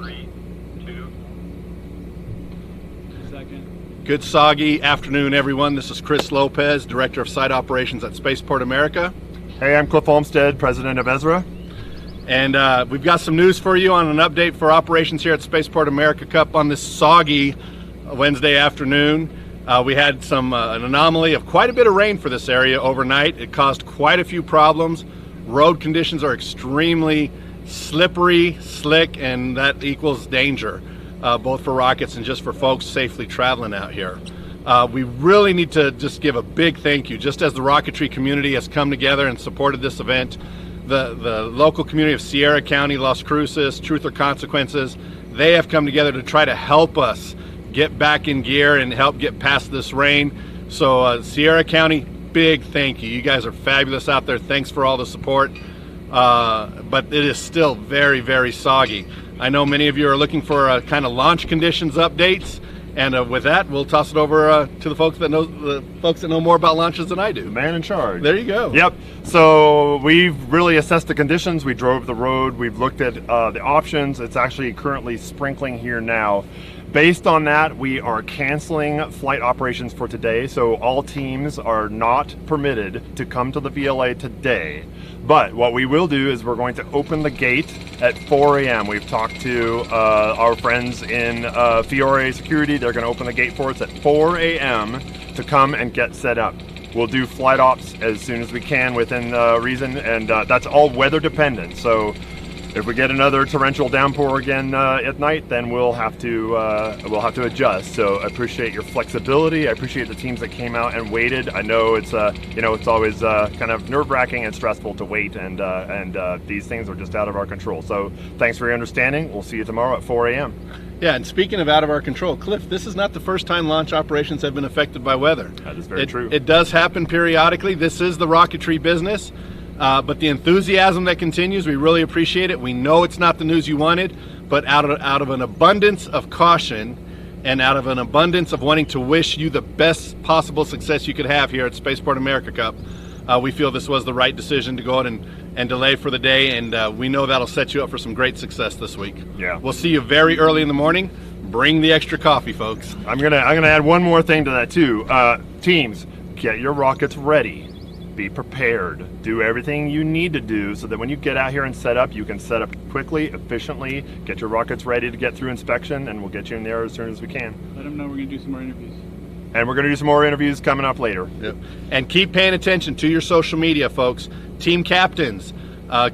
3, 2. Good soggy afternoon, everyone. This is Chris Lopez, Director of Site Operations at Spaceport America. Hey, I'm Cliff Olmsted, President of Ezra. And we've got some news for you on an update for operations here at Spaceport America Cup on this soggy Wednesday afternoon. We had an anomaly of quite a bit of rain for this area overnight. It caused quite a few problems. Road conditions are extremely slippery, slick, and that equals danger, both for rockets and just for folks safely traveling out here. We really need to just give a big thank you, just as the rocketry community has come together and supported this event. The local community of Sierra County, Las Cruces, Truth or Consequences, they have come together to try to help us get back in gear and help get past this rain. So Sierra County, big thank you. You guys are fabulous out there. Thanks for all the support. But it is still very, very soggy. I know many of you are looking for kind of launch conditions updates. And with that, we'll toss it over to the folks that know more about launches than I do. The man in charge. There you go. Yep. So we've really assessed the conditions. We drove the road. We've looked at the options. It's actually currently sprinkling here now. Based on that, we are canceling flight operations for today. So all teams are not permitted to come to the VLA today. But what we will do is we're going to open the gate at 4 a.m. We've talked to our friends in Fiore Security. They're going to open the gate for us at 4 a.m. to come and get set up. We'll do flight ops as soon as we can within reason, and that's all weather dependent. So if we get another torrential downpour again at night, then we'll have to adjust. So I appreciate your flexibility. I appreciate the teams that came out and waited. I know it's it's always kind of nerve-wracking and stressful to wait, and these things are just out of our control. So thanks for your understanding. We'll see you tomorrow at 4 a.m. Yeah, and speaking of out of our control, Cliff, this is not the first time launch operations have been affected by weather. That is very true. It does happen periodically. This is the rocketry business. But the enthusiasm that continues, we really appreciate it. We know it's not the news you wanted, but out of an abundance of caution and out of an abundance of wanting to wish you the best possible success you could have here at Spaceport America Cup, we feel this was the right decision to go out and delay for the day, and we know that'll set you up for some great success this week. Yeah. We'll see you very early in the morning. Bring the extra coffee, folks. I'm gonna add one more thing to that too. Teams, get your rockets ready. Be prepared. Do everything you need to do so that when you get out here and set up, you can set up quickly, efficiently, get your rockets ready to get through inspection, and we'll get you in there as soon as we can. Let them know we're going to do some more interviews. And we're going to do some more interviews coming up later. Yep. And keep paying attention to your social media, folks. Team captains,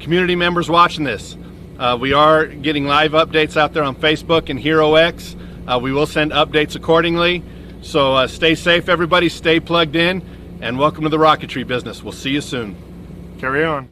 community members watching this. We are getting live updates out there on Facebook and HeroX. We will send updates accordingly. So stay safe, everybody. Stay plugged in. And welcome to the rocketry business. We'll see you soon. Carry on.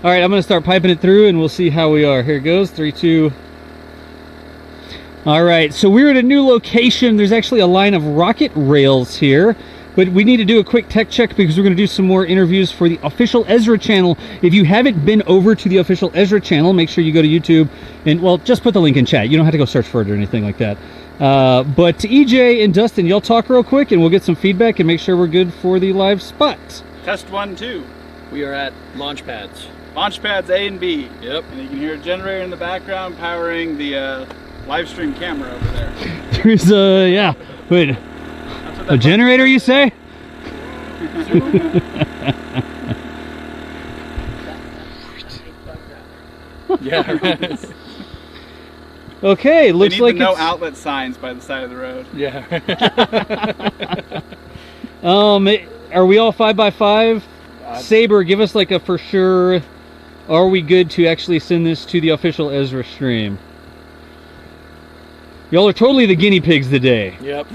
All right, I'm going to start piping it through, and we'll see how we are. Here it goes. 3, 2. All right, so we're at a new location. There's actually a line of rocket rails here, but we need to do a quick tech check because we're going to do some more interviews for the official Ezra channel. If you haven't been over to the official Ezra channel, make sure you go to YouTube and, well, just put the link in chat. You don't have to go search for it or anything like that. But EJ and Dustin, y'all talk real quick and we'll get some feedback and make sure we're good for the live spot. Test 1, 2. We are at launch pads. Launch pads A and B. Yep. And you can hear a generator in the background powering the live stream camera over there. There's yeah. Wait. A generator, you say? Yeah, right. Okay, looks like no it's... outlet signs by the side of the road. Yeah. Are we all 5x5? Saber, give us like a for sure. Are we good to actually send this to the official Ezra stream? Y'all are totally the guinea pigs today. Yep.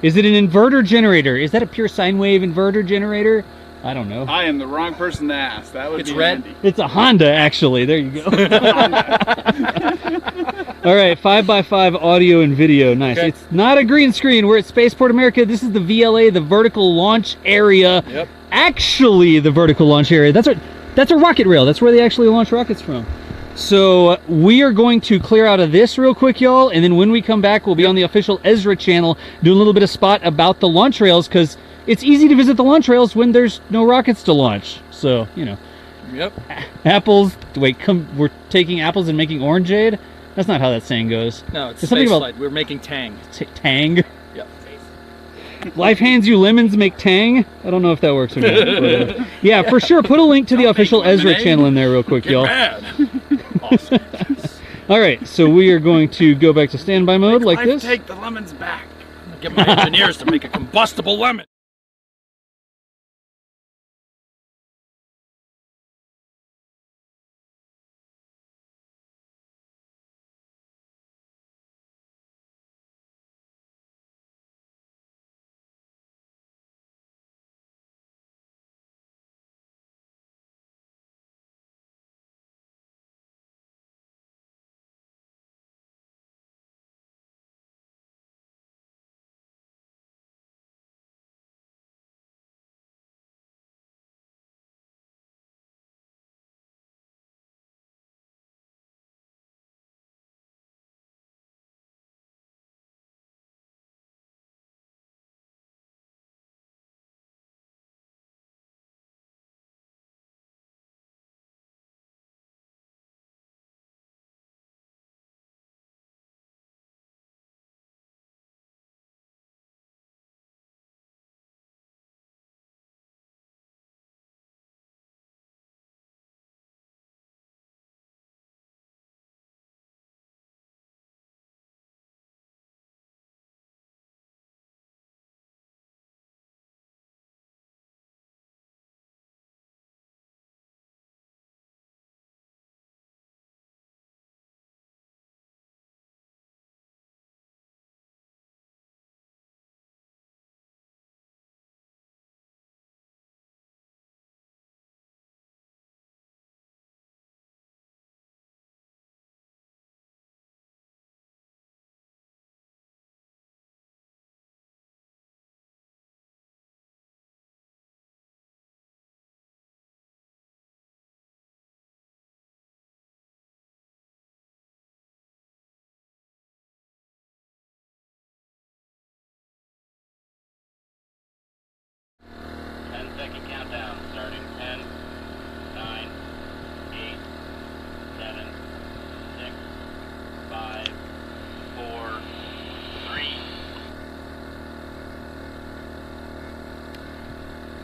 Is it an inverter generator? Is that a pure sine wave inverter generator? I don't know. I am the wrong person to ask. That would be handy. It's a Honda, actually. There you go. All right, 5x5 audio and video. Nice. Okay. It's not a green screen. We're at Spaceport America. This is the VLA, the vertical launch area. Yep. Actually, the vertical launch area. That's a rocket rail. That's where they actually launch rockets from. So we are going to clear out of this real quick, y'all, and then when we come back, we'll be on the official Ezra channel doing a little bit of spot about the launch rails, because it's easy to visit the launch rails when there's no rockets to launch. So, you know. Yep. Apples. Wait, we're taking apples and making orangeade? That's not how that saying goes. No, it's There's something Spaceflight. We're making Tang. Tang? Yep. Life hands you lemons, make Tang? I don't know if that works or not. But, yeah, for sure. Put a link to the official Ezra channel in there real quick, y'all. Awesome. All right, so we are going to go back to standby mode like this. Take the lemons back. Get my engineers to make a combustible lemon.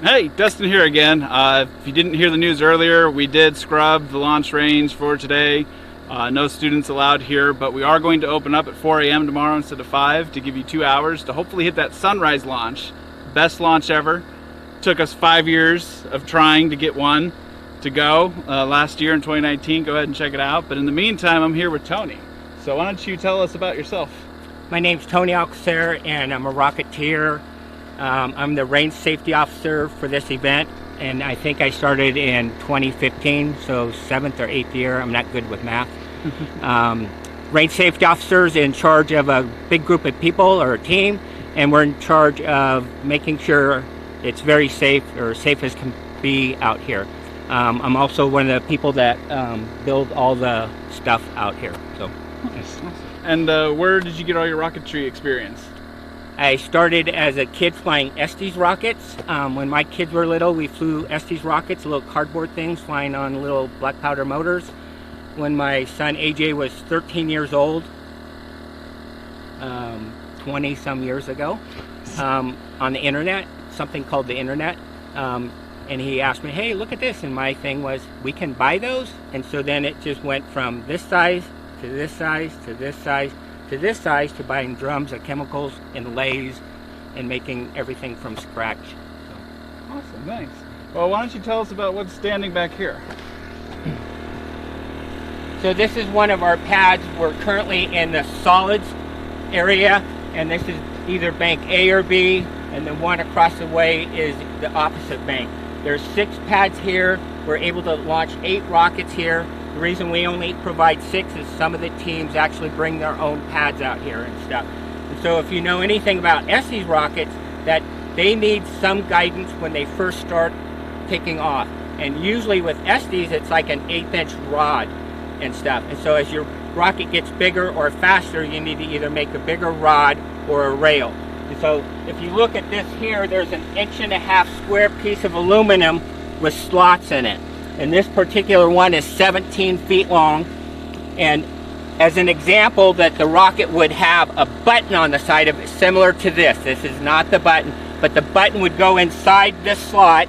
Hey, Dustin here again. If you didn't hear the news earlier, we did scrub the launch range for today. No students allowed here, but we are going to open up at 4 a.m. tomorrow instead of 5 to give you 2 hours to hopefully hit that sunrise launch. Best launch ever. Took us 5 years of trying to get one to go last year in 2019. Go ahead and check it out. But in the meantime, I'm here with Tony. So why don't you tell us about yourself? My name's Tony Alcacer, and I'm a Rocketeer. I'm the range safety officer for this event. and I think I started in 2015, so 7th or 8th year. I'm not good with math. Range safety officers in charge of a big group of people or a team, and we're in charge of making sure it's very safe, or safe as can be out here. I'm also one of the people that build all the stuff out here. So. Nice. And where did you get all your rocketry experience? I started as a kid flying Estes rockets. When my kids were little, we flew Estes rockets, little cardboard things flying on little black powder motors. When my son AJ was 13 years old, 20 some years ago, on the internet, something called the internet, and he asked me, hey, look at this, and my thing was, we can buy those? And so then it just went from this size to this size to this size to this size to buying drums of chemicals and lathes and making everything from scratch. So. Awesome, thanks. Well, why don't you tell us about what's standing back here? So this is one of our pads. We're currently in the solids area, and this is either bank A or B, and the one across the way is the opposite bank. There's 6 pads here. We're able to launch 8 rockets here. The reason we only provide 6 is some of the teams actually bring their own pads out here and stuff. And so if you know anything about Estes rockets, that they need some guidance when they first start taking off. And usually with Estes, it's like an 1/8-inch rod and stuff. And so as your rocket gets bigger or faster, you need to either make a bigger rod or a rail. And so if you look at this here, there's an 1.5-inch square piece of aluminum with slots in it. And this particular one is 17 feet long. And as an example, that the rocket would have a button on the side of it similar to this. This is not the button, but the button would go inside this slot.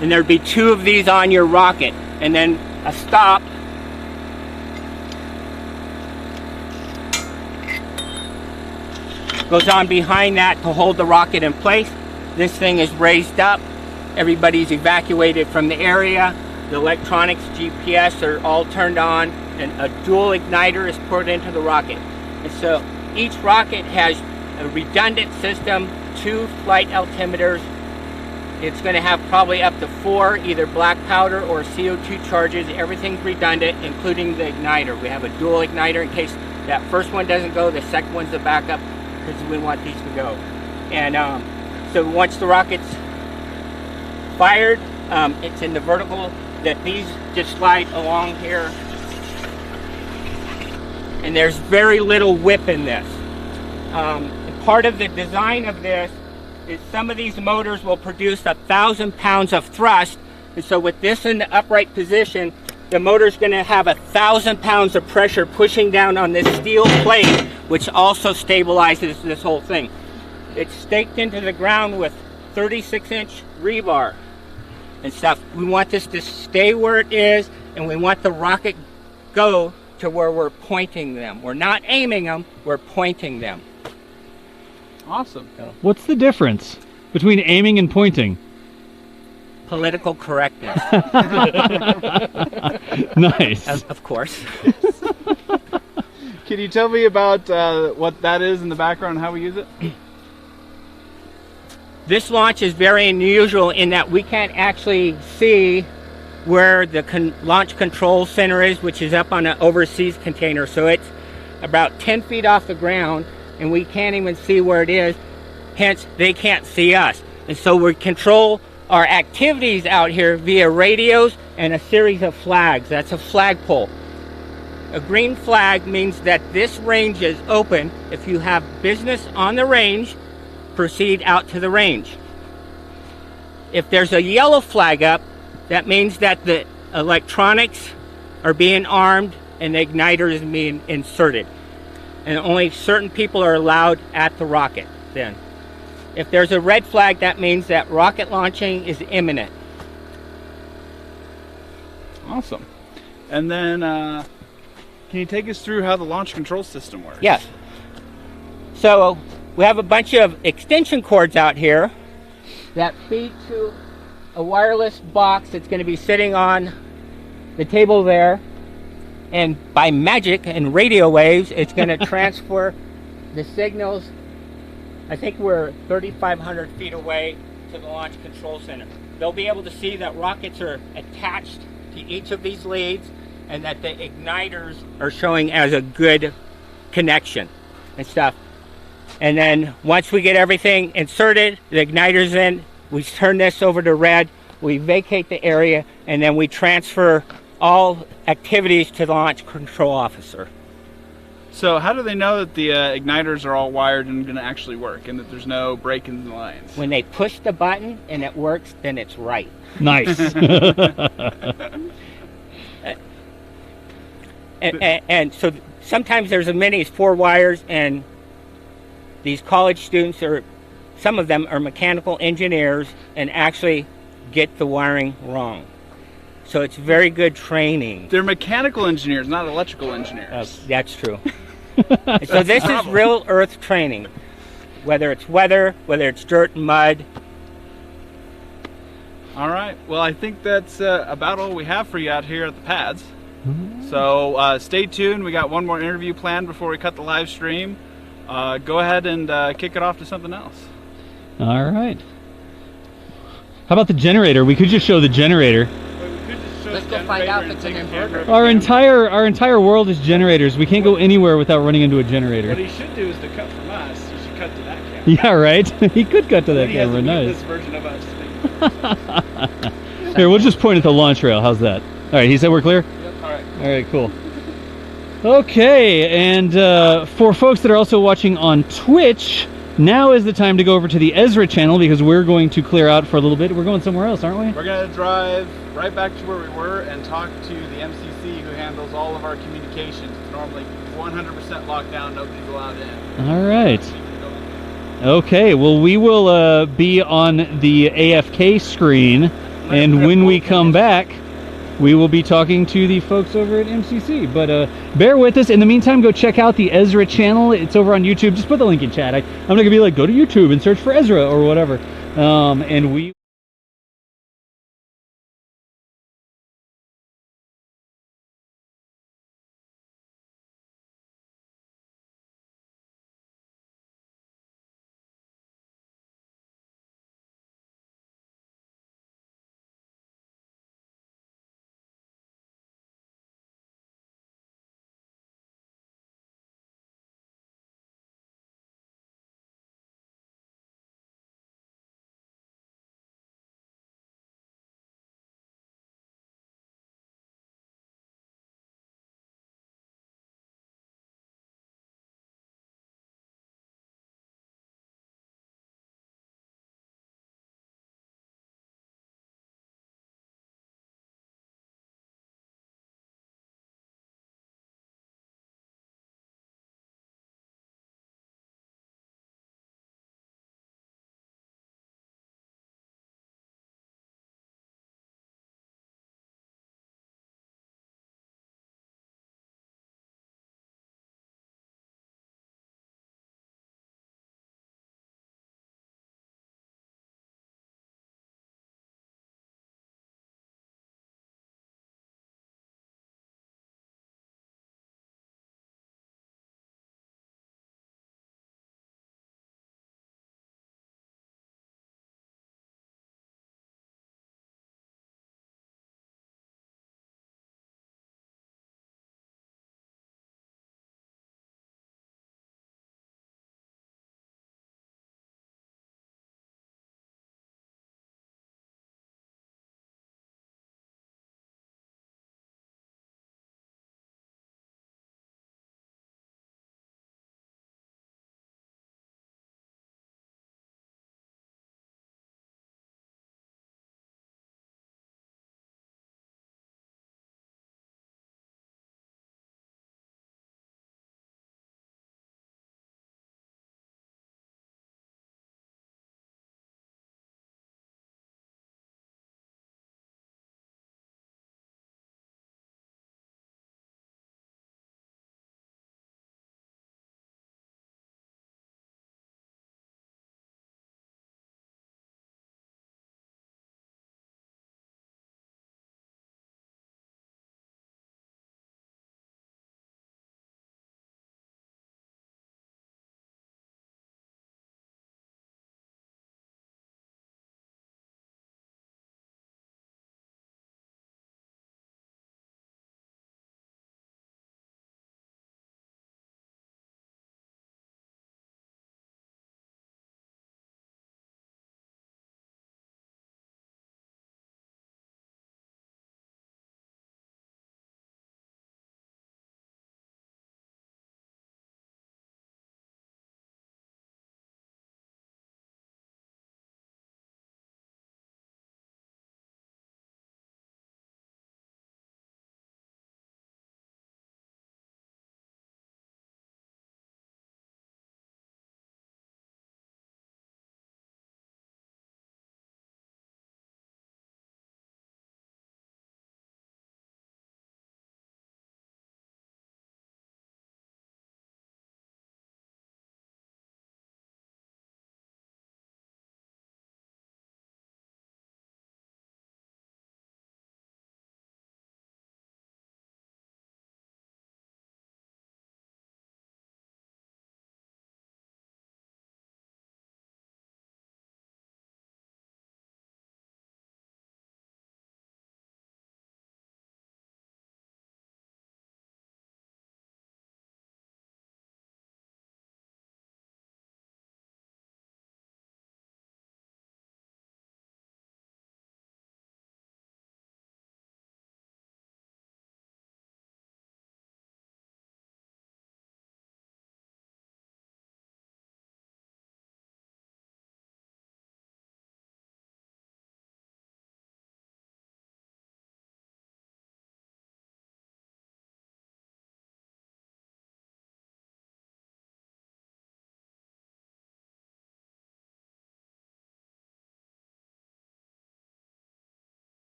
And there'd be 2 of these on your rocket. And then a stop. Goes on behind that to hold the rocket in place. This thing is raised up. Everybody's evacuated from the area. The electronics, GPS are all turned on, and a dual igniter is put into the rocket. And so each rocket has a redundant system, 2 flight altimeters. It's going to have probably up to 4 either black powder or CO2 charges. Everything's redundant, including the igniter. We have a dual igniter in case that first one doesn't go, the second one's the backup, because we want these to go. And so once the rocket's fired, it's in the vertical, that these just slide along here. And there's very little whip in this. Part of the design of this is some of these motors will produce 1,000 pounds of thrust. And so with this in the upright position, the motor's going to have 1,000 pounds of pressure pushing down on this steel plate, which also stabilizes this whole thing. It's staked into the ground with 36-inch rebar and stuff. We want this to stay where it is, and we want the rocket go to where we're pointing them. We're not aiming them, we're pointing them. Awesome. What's the difference between aiming and pointing? Political correctness. Nice. Of course. Can you tell me about what that is in the background and how we use it? This launch is very unusual in that we can't actually see where the launch control center is, which is up on an overseas container. So it's about 10 feet off the ground, and we can't even see where it is. Hence, they can't see us. And so we control our activities out here via radios and a series of flags. That's a flagpole. A green flag means that this range is open. If you have business on the range, proceed out to the range. If there's a yellow flag up, that means that the electronics are being armed and the igniter is being inserted. And only certain people are allowed at the rocket then. If there's a red flag, that means that rocket launching is imminent. Awesome. And then, can you take us through how the launch control system works? Yes. So we have a bunch of extension cords out here that feed to a wireless box that's going to be sitting on the table there. And by magic and radio waves, it's going to transfer the signals. I think we're 3,500 feet away to the Launch Control Center. They'll be able to see that rockets are attached to each of these leads and that the igniters are showing as a good connection and stuff. And then once we get everything inserted, the igniter's in, we turn this over to red, we vacate the area, and then we transfer all activities to the Launch Control Officer. So how do they know that the igniters are all wired and going to actually work, and that there's no break in the lines? When they push the button and it works, then it's right. Nice. And so sometimes there's as many as 4 wires, and these college students, some of them are mechanical engineers and actually get the wiring wrong. So it's very good training. They're mechanical engineers, not electrical engineers. That's true. So this is real earth training, whether it's weather, whether it's dirt and mud. All right. Well, I think that's about all we have for you out here at the pads. So stay tuned. We got one more interview planned before we cut the live stream. Go ahead and kick it off to something else. All right. How about the generator? We could just show the generator. Let's go find out if it's an inverter. Our entire world is generators. We can't go anywhere without running into a generator. What he should do is to cut from us. He should cut to that camera. Yeah, right. He could cut to that camera. Nice. This version of us. Here, we'll just point at the launch rail. How's that? All right. He said we're clear. Yep. All right. All right. Cool. Okay, and for folks that are also watching on Twitch, now is the time to go over to the Ezra channel because we're going to clear out for a little bit. We're going somewhere else, aren't we? We're going to drive right back to where we were and talk to the MCC who handles all of our communications. It's normally 100% locked down, nobody's allowed in. All right. Okay, well, we will be on the AFK screen, and when we come back, we will be talking to the folks over at MCC. But bear with us. In the meantime, go check out the Ezra channel. It's over on YouTube. Just put the link in chat. I'm not going to be like, go to YouTube and search for Ezra or whatever. And we...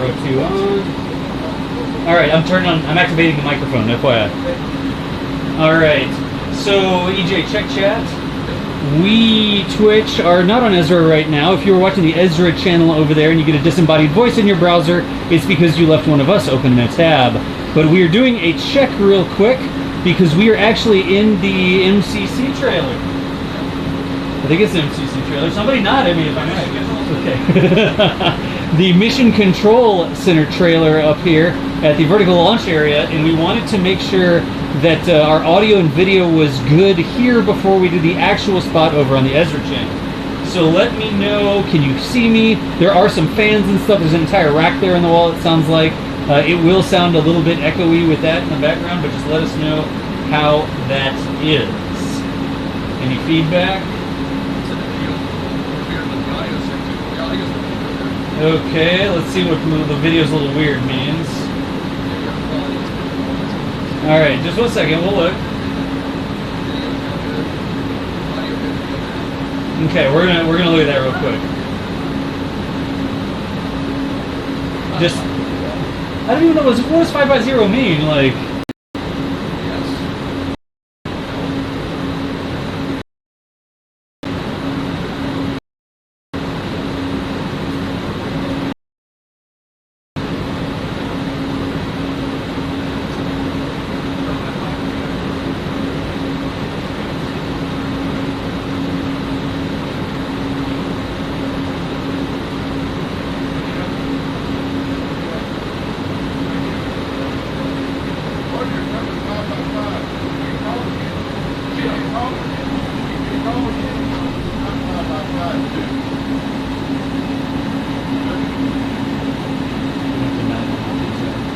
Row 2 on. All right, I'm activating the microphone, FYI. All right, so EJ, check chat. We, Twitch, are not on Ezra right now. If you were watching the Ezra channel over there and you get a disembodied voice in your browser, it's because you left one of us open in a tab. But we are doing a check real quick because we are actually in the MCC trailer. I think it's the MCC trailer. Somebody nod at me if I'm right. Okay. The Mission Control Center trailer up here at the vertical launch area, and we wanted to make sure that our audio and video was good here before we do the actual spot over on the Ezra channel. So let me know, can you see me? There are some fans and stuff. There's an entire rack there on the wall, it sounds like. It will sound a little bit echoey with that in the background, but just let us know how that is. Any feedback? Okay, let's see what the video's a little weird means. All right, just 1 second, we'll look. Okay, we're gonna look at that real quick. Just, I don't even know what does 5x0 mean, like.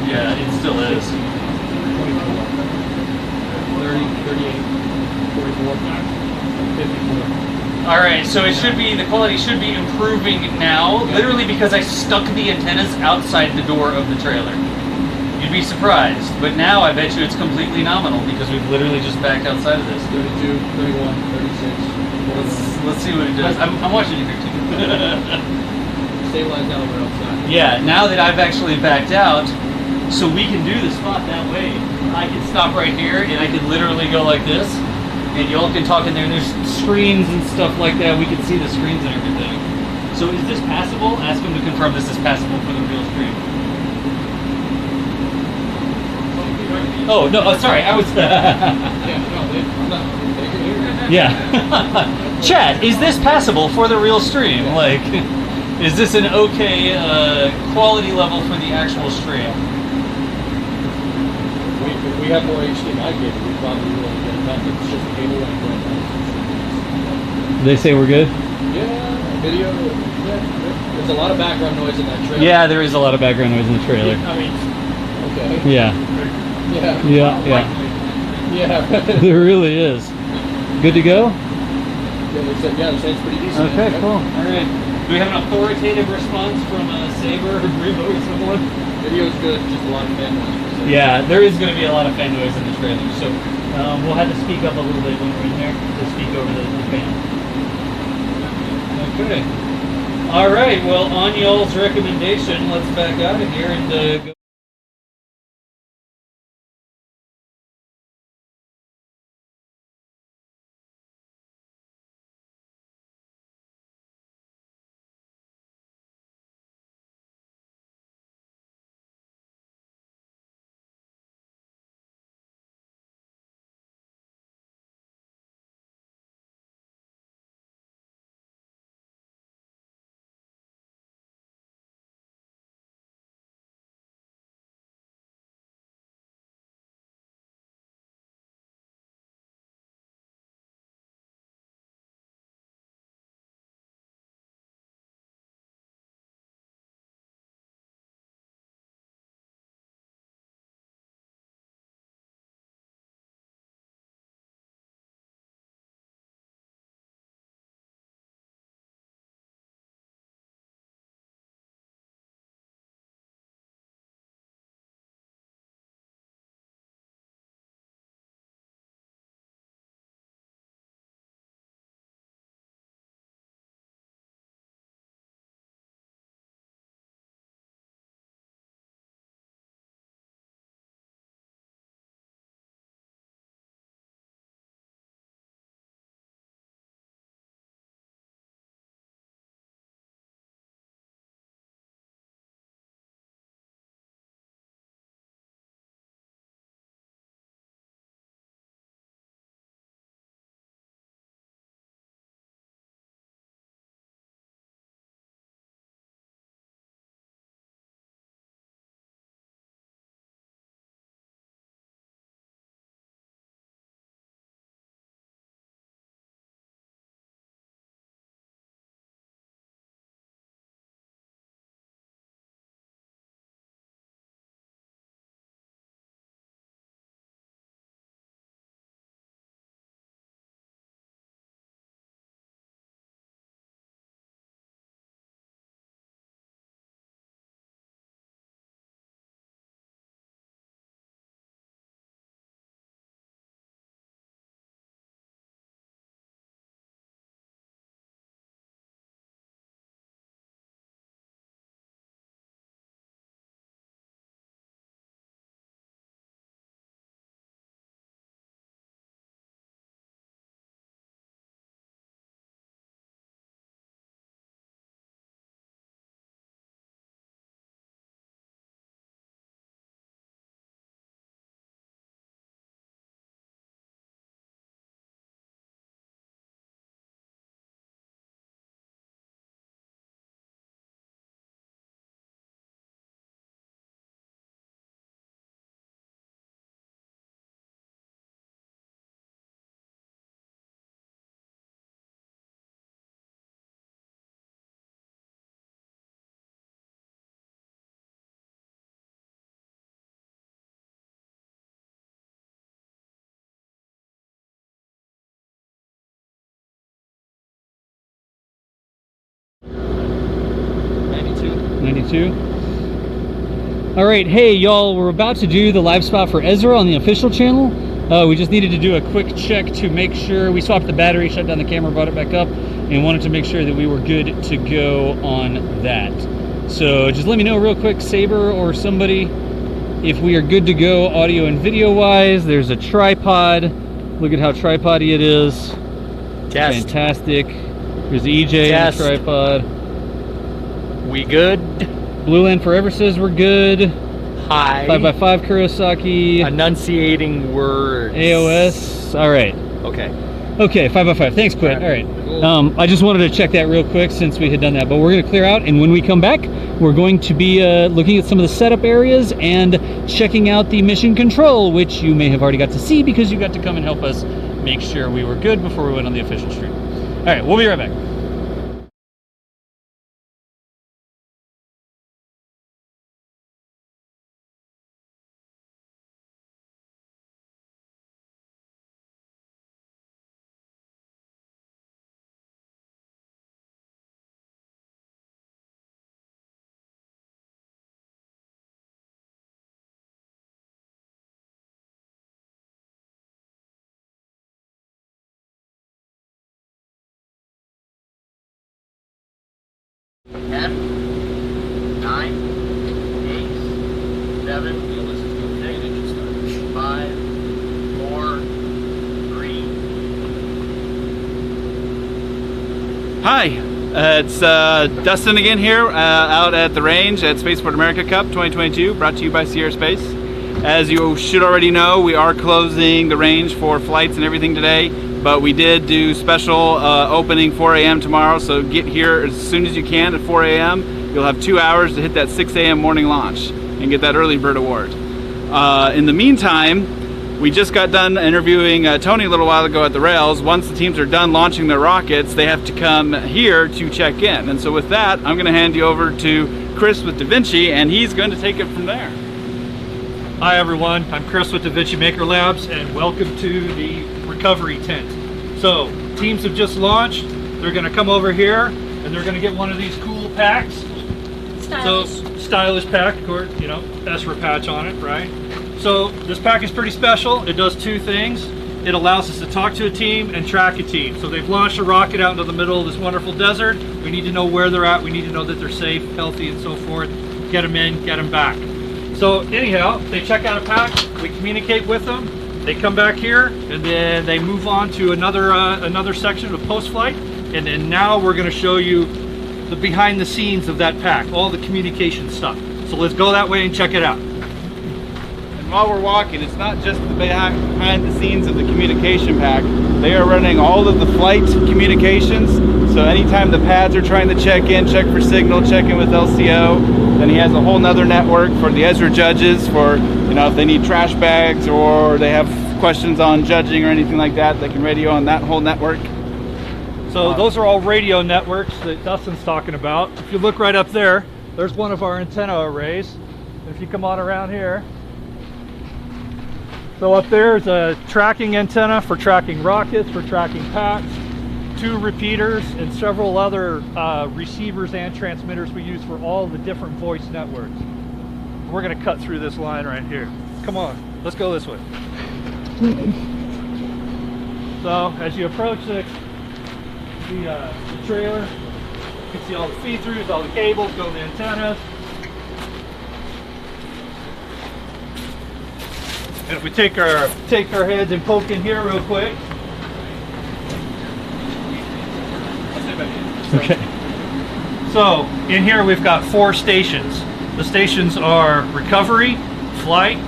Yeah, it still is. 30, 38, 44, 54. All right, so it should be, the quality should be improving now, literally because I stuck the antennas outside the door of the trailer. You'd be surprised, but now I bet you it's completely nominal because we've literally just backed outside of this. 32, 31, 36. Let's see what it does. I'm watching it here too. Stabilize now that we're outside. Yeah, now that I've actually backed out, so we can do the spot that way. I can stop right here and I can literally go like this, and y'all can talk in there. And there's screens and stuff like that. We can see the screens and everything. So is this passable? Ask them to confirm this is passable for the real stream. Oh no! Sorry, I was. Yeah. Chat, is this passable for the real stream? Like, is this an okay quality level for the actual stream? If we have more HDMI cable, we probably will get it back. It's just cable and They say we're good? yeah, video. Yeah, there's a lot of background noise in that trailer. Yeah, there is a lot of background noise in the trailer. I mean, okay. Yeah. Yeah. Yeah, yeah. Yeah. There really is. Good to go? Yeah, they said, yeah, the sound's pretty decent. Okay, Yeah. cool. All right. Do we have an authoritative response from Saber or Brebo or someone? Video's good, just a lot of fan noise. Yeah, there is going to be a lot of fan noise in the trailer, so we'll have to speak up a little bit when we're in there to speak over the fan. Okay. All right, well, on y'all's recommendation, let's back out of here and go. too. All right, hey y'all, we're about to do the live spot for Ezra on the official channel. We just needed to do a quick check to make sure we swapped the battery, shut down the camera, brought it back up, and wanted to make sure that we were good to go on that. So just let me know real quick, Saber or somebody, if we are good to go audio and video wise. There's a tripod. Look at how tripody it is. Test. Fantastic. There's EJ and the tripod. We good? Blue Land Forever says we're good. Hi. 5x5 Kurosaki. Enunciating words. AOS. All right. Okay. Okay, 5x5. Thanks, Quinn. All right. I just wanted to check that real quick since we had done that, but we're going to clear out, and when we come back, we're going to be looking at some of the setup areas and checking out the mission control, which you may have already got to see because you got to come and help us make sure we were good before we went on the official stream. All right, we'll be right back. Ten, 9, 8, 7, 6, 5, 4, 3. Hi, it's Dustin again here, out at the range at Spaceport America Cup 2022, brought to you by Sierra Space. As you should already know, we are closing the range for flights and everything today, but we did do special opening 4 a.m. tomorrow, so get here as soon as you can at 4 a.m. You'll have 2 hours to hit that 6 a.m. morning launch and get that early bird award. In the meantime, we just got done interviewing Tony a little while ago at the rails. Once the teams are done launching their rockets, they have to come here to check in. And so with that, I'm going to hand you over to Chris with Da Vinci, and he's going to take it from there. Hi everyone, I'm Chris with Da Vinci Maker Labs, and welcome to the recovery tent. So, teams have just launched. They're going to come over here, and they're going to get one of these cool packs. Stylish. So, stylish pack, of course, you know, Ezra patch on it, right? So, this pack is pretty special. It does two things. It allows us to talk to a team and track a team. So, they've launched a rocket out into the middle of this wonderful desert. We need to know where they're at. We need to know that they're safe, healthy, and so forth. Get them in, get them back. So anyhow, they check out a pack, we communicate with them, they come back here, and then they move on to another section of post-flight, and then now we're going to show you the behind the scenes of that pack, all the communication stuff. So let's go that way and check it out. And while we're walking, it's not just the behind the scenes of the communication pack. They are running all of the flight communications. So anytime the pads are trying to check in, check for signal, check in with LCO, then he has a whole nother network for the Ezra judges for, you know, if they need trash bags or they have questions on judging or anything like that, they can radio on that whole network. So those are all radio networks that Dustin's talking about. If you look right up there, there's one of our antenna arrays. If you come on around here, so up there is a tracking antenna for tracking rockets, for tracking packs, 2 repeaters, and several other receivers and transmitters we use for all the different voice networks. We're going to cut through this line right here. Come on, let's go this way. So as you approach the trailer, you can see all the feed-throughs, all the cables, go to the antennas. And if we take our heads and poke in here real quick. Okay. So in here we've got 4 stations. The stations are recovery, flight,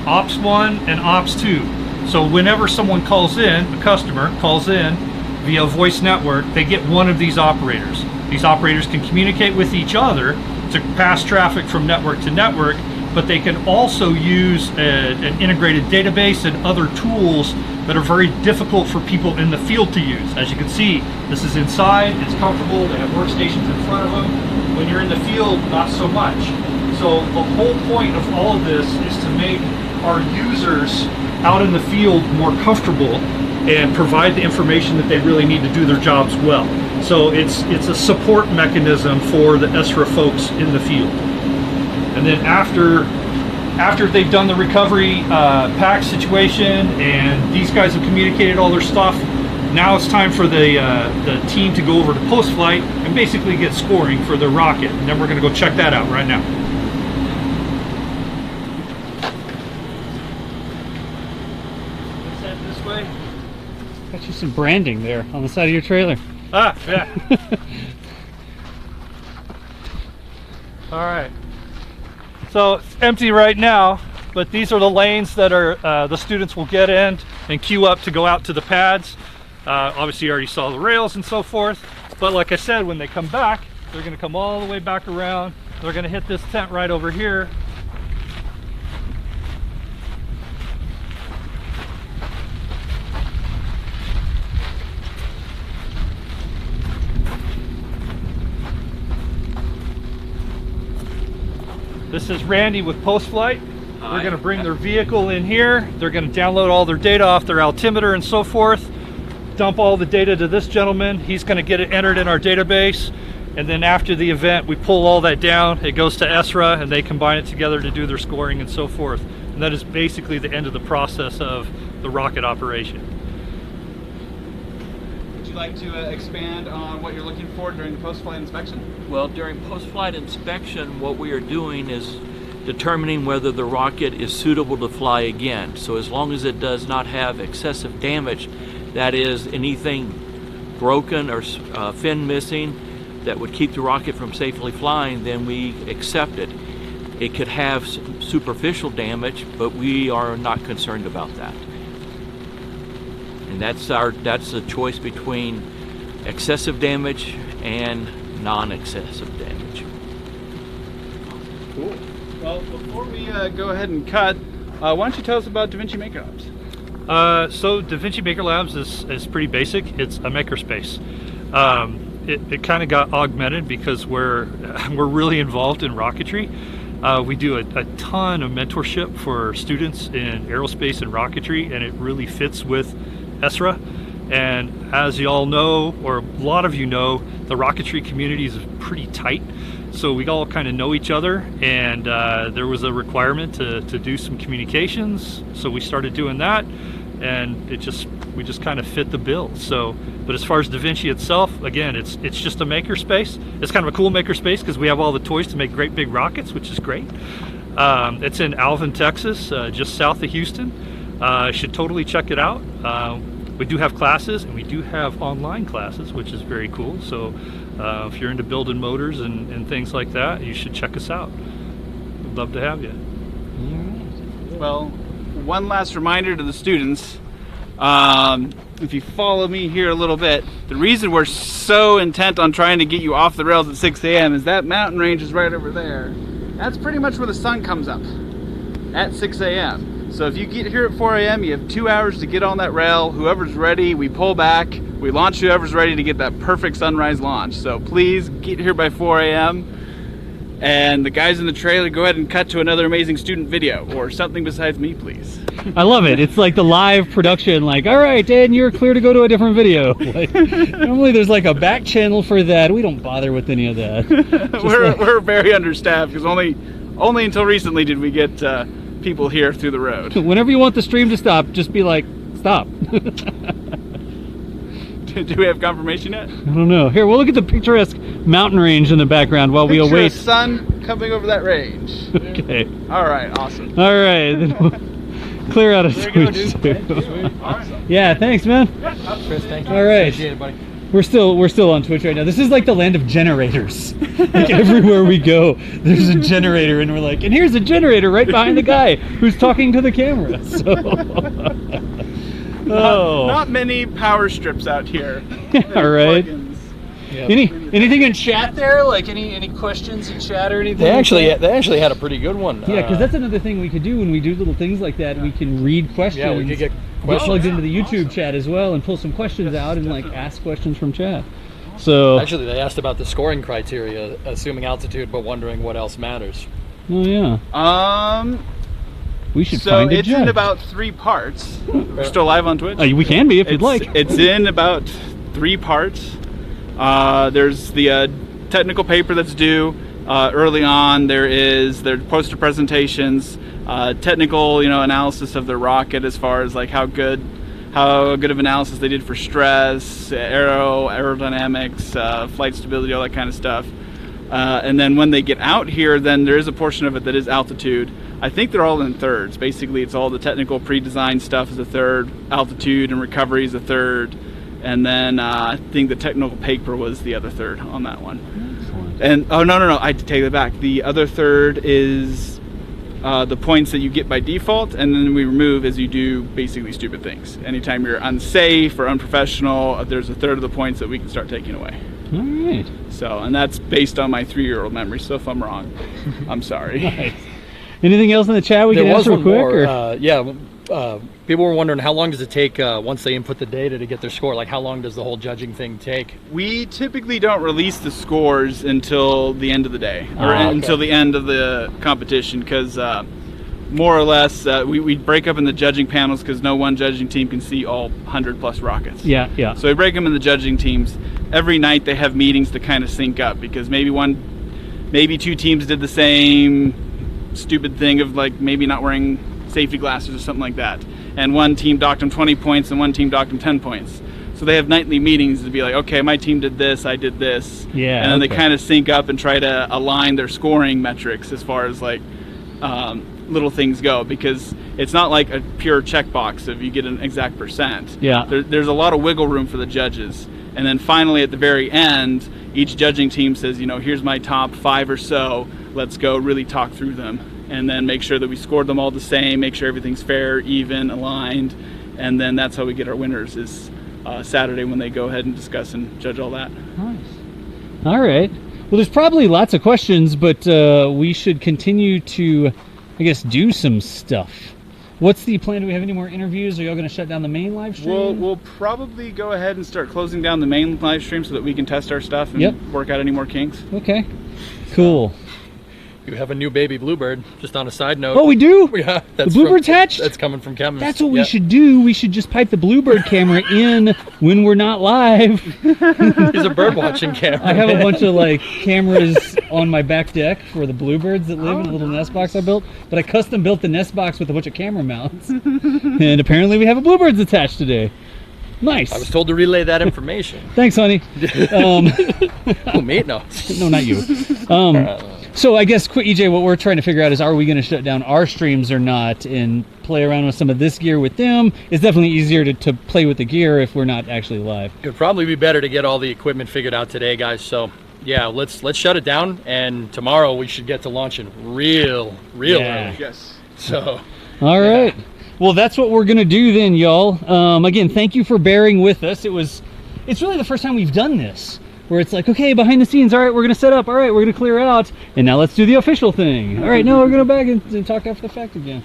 ops 1, and ops 2. So whenever someone calls in, a customer calls in via voice network, they get one of these operators. These operators can communicate with each other to pass traffic from network to network, but they can also use an integrated database and other tools that are very difficult for people in the field to use. As you can see, this is inside, it's comfortable, they have workstations in front of them. When you're in the field, not so much. So the whole point of all of this is to make our users out in the field more comfortable and provide the information that they really need to do their jobs well. So it's a support mechanism for the ESRA folks in the field. and then after they've done the recovery pack situation and these guys have communicated all their stuff, now it's time for the team to go over to post-flight and basically get scoring for the rocket, and then we're going to go check that out right now. Let's head this way. Got you some branding there on the side of your trailer. Ah, yeah. All right. So it's empty right now, but these are the lanes that are the students will get in and queue up to go out to the pads. Obviously, you already saw the rails and so forth. But like I said, when they come back, they're going to come all the way back around. They're going to hit this tent right over here. This is Randy with Postflight. They're going to bring their vehicle in here. They're going to download all their data off their altimeter and so forth, dump all the data to this gentleman. He's going to get it entered in our database, and then after the event we pull all that down. It goes to ESRA and they combine it together to do their scoring and so forth. And that is basically the end of the process of the rocket operation. Would you like to expand on what you're looking for during the post-flight inspection? Well, during post-flight inspection, what we are doing is determining whether the rocket is suitable to fly again. So as long as it does not have excessive damage, that is anything broken or fin missing that would keep the rocket from safely flying, then we accept it. It could have superficial damage, but we are not concerned about that. And that's the choice between excessive damage and non-excessive damage. Cool. Well, before we go ahead and cut, why don't you tell us about DaVinci Maker Labs? So DaVinci Maker Labs is pretty basic. It's a makerspace. It kind of got augmented because we're really involved in rocketry. We do a ton of mentorship for students in aerospace and rocketry, and it really fits with ESRA. And as you all know, or a lot of you know, the rocketry community is pretty tight. So we all kind of know each other, and there was a requirement to do some communications. So we started doing that, and we just kind of fit the bill. So, but as far as DaVinci itself, again, it's just a makerspace. It's kind of a cool makerspace because we have all the toys to make great big rockets, which is great. It's in Alvin, Texas, just south of Houston. Should totally check it out. We do have classes, and we do have online classes, which is very cool. So if you're into building motors and things like that, you should check us out. We'd love to have you. Well, one last reminder to the students. If you follow me here a little bit, the reason we're so intent on trying to get you off the rails at 6 a.m. is that mountain range is right over there. That's pretty much where the sun comes up, at 6 a.m. So if you get here at 4 a.m., you have 2 hours to get on that rail. Whoever's ready, we pull back, we launch whoever's ready to get that perfect sunrise launch. So please get here by 4 a.m. And the guys in the trailer, go ahead and cut to another amazing student video or something besides me, please. I love it. It's like the live production, like, all right, Dan, you're clear to go to a different video. Like, normally there's like a back channel for that. We don't bother with any of that. We're very understaffed because only until recently did we get people here through the road. Whenever you want the stream to stop, just be like, stop. Do we have confirmation yet? I don't know. Here, we'll look at the picturesque mountain range in the background while we await. The sun coming over that range. Okay. All right, awesome. All right, then we'll clear out a switch too. Yeah, thanks, man. Chris, thank you. All right. Appreciate it, buddy. We're still on Twitch right now. This is like the land of generators. Like everywhere we go, there's a generator, and we're like, and here's a generator right behind the guy who's talking to the camera. So. Not many power strips out here. All right. Yep. Anything in chat there? Like any questions in chat or anything? They actually had a pretty good one. Yeah, because that's another thing we could do when we do little things like that. We can read questions. Yeah, we could get questions plugged into the YouTube chat as well, and pull some questions out and like ask questions from chat. So actually, they asked about the scoring criteria, assuming altitude, but wondering what else matters. Oh yeah. We should so find a it's judge. in about 3 parts. We're still live on Twitch. We can be if you'd like. It's in about 3 parts. There's the technical paper that's due. Early on, there's poster presentations, technical, analysis of the rocket as far as like how good of analysis they did for stress, aerodynamics, flight stability, all that kind of stuff. And then when they get out here, then there is a portion of it that is altitude. I think they're all in thirds. Basically, it's all the technical pre-designed stuff is a third, altitude and recovery is a third, and then I think the technical paper was the other third on that one. And no, I take it back. The other third is the points that you get by default, and then we remove as you do basically stupid things. Anytime you're unsafe or unprofessional, there's a third of the points that we can start taking away. All right. So, and that's based on my 3-year-old memory. So if I'm wrong, I'm sorry. Nice. Anything else in the chat we can answer real quick? People were wondering how long does it take once they input the data to get their score? Like how long does the whole judging thing take? We typically don't release the scores until the end of the day, or until the end of the competition, because more or less we break up in the judging panels because no one judging team can see all 100+ rockets. Yeah. So we break them in the judging teams. Every night they have meetings to kind of sync up, because maybe 2 teams did the same stupid thing of like maybe not wearing safety glasses or something like that, and one team docked them 20 points and one team docked them 10 points. So they have nightly meetings to be like, okay, my team did this, I did this, yeah, and then they kind of sync up and try to align their scoring metrics as far as like little things go, because it's not like a pure checkbox if you get an exact percent. Yeah. There's a lot of wiggle room for the judges, and then finally at the very end, each judging team says, here's my top 5 or so, let's go really talk through them, and then make sure that we scored them all the same, make sure everything's fair, even, aligned, and then that's how we get our winners, is Saturday when they go ahead and discuss and judge all that. Nice. All right. Well, there's probably lots of questions, but we should continue to, I guess, do some stuff. What's the plan? Do we have any more interviews? Are y'all going to shut down the main live stream? We'll probably go ahead and start closing down the main live stream so that we can test our stuff and work out any more kinks. Okay. Cool. You have a new baby bluebird, just on a side note. Oh, we do? Yeah. The bluebird's hatched? That's coming from Kevin. That's what we should do. We should just pipe the bluebird camera in when we're not live. He's a bird watching camera. I have a bunch of cameras on my back deck for the bluebirds that live in a little nest box I built, but I custom built the nest box with a bunch of camera mounts. And apparently we have a bluebirds attached today. Nice. I was told to relay that information. Thanks, honey. Oh, me? No. No, not you. So I guess, EJ, what we're trying to figure out is, are we going to shut down our streams or not and play around with some of this gear with them? It's definitely easier to play with the gear if we're not actually live. It would probably be better to get all the equipment figured out today, guys. So, yeah, let's shut it down, and tomorrow we should get to launching real early. Yes. So. All right. Well, that's what we're going to do then, y'all. Again, thank you for bearing with us. It's really the first time we've done this, where it's like, okay, behind the scenes, all right, we're going to set up, all right, we're going to clear out, and now let's do the official thing. All right, no, we're going to go back and talk after the fact again.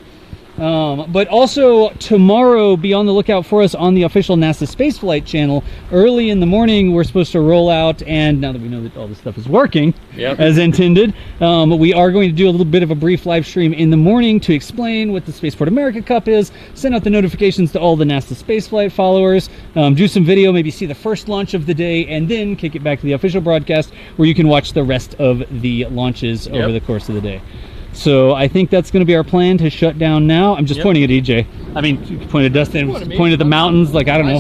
But also tomorrow, be on the lookout for us on the official NASA Spaceflight channel. Early in the morning, we're supposed to roll out, and now that we know that all this stuff is working as intended, we are going to do a little bit of a brief live stream in the morning to explain what the Spaceport America Cup is, send out the notifications to all the NASA Spaceflight followers, do some video, maybe see the first launch of the day, and then kick it back to the official broadcast where you can watch the rest of the launches over the course of the day. So I think that's going to be our plan to shut down now. I'm just pointing at EJ. I mean, you can point at Dustin, point at the mountains, like, I don't know.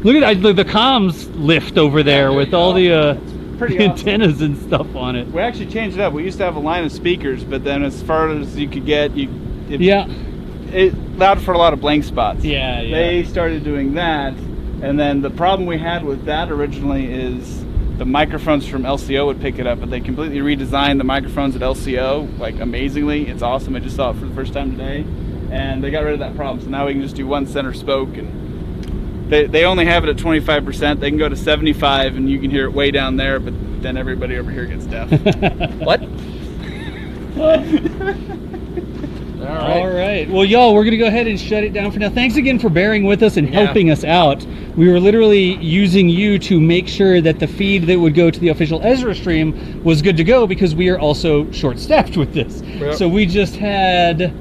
Look at the comms lift over there with all the antennas and stuff on it. We actually changed it up. We used to have a line of speakers, but then as far as you could get, it allowed for a lot of blank spots. Yeah. They started doing that, and then the problem we had with that originally is the microphones from LCO would pick it up, but they completely redesigned the microphones at LCO, like, amazingly. It's awesome. I just saw it for the first time today, and they got rid of that problem. So now we can just do one center spoke, and they only have it at 25%. They can go to 75, and you can hear it way down there, but then everybody over here gets deaf. What? All right. Well, y'all, we're going to go ahead and shut it down for now. Thanks again for bearing with us and helping us out. We were literally using you to make sure that the feed that would go to the official Ezra stream was good to go, because we are also short-staffed with this. So we just had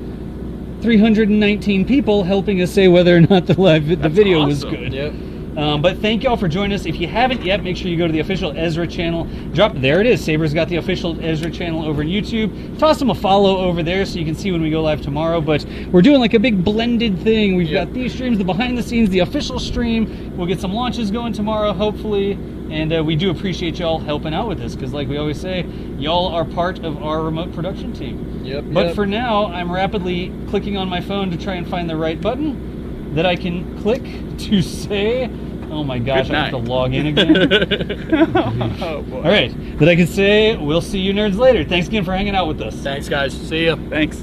319 people helping us say whether or not the video was good. But thank y'all for joining us. If you haven't yet, make sure you go to the official Ezra channel. There it is. Saber's got the official Ezra channel over on YouTube. Toss him a follow over there so you can see when we go live tomorrow. But we're doing like a big blended thing. We've got these streams, the behind the scenes, the official stream. We'll get some launches going tomorrow, hopefully. And we do appreciate y'all helping out with this because, like we always say, y'all are part of our remote production team. But for now, I'm rapidly clicking on my phone to try and find the right button that I can click to say, oh my gosh, I have to log in again. Oh boy. All right, that I can say, we'll see you nerds later. Thanks again for hanging out with us. Thanks, guys. See ya. Thanks.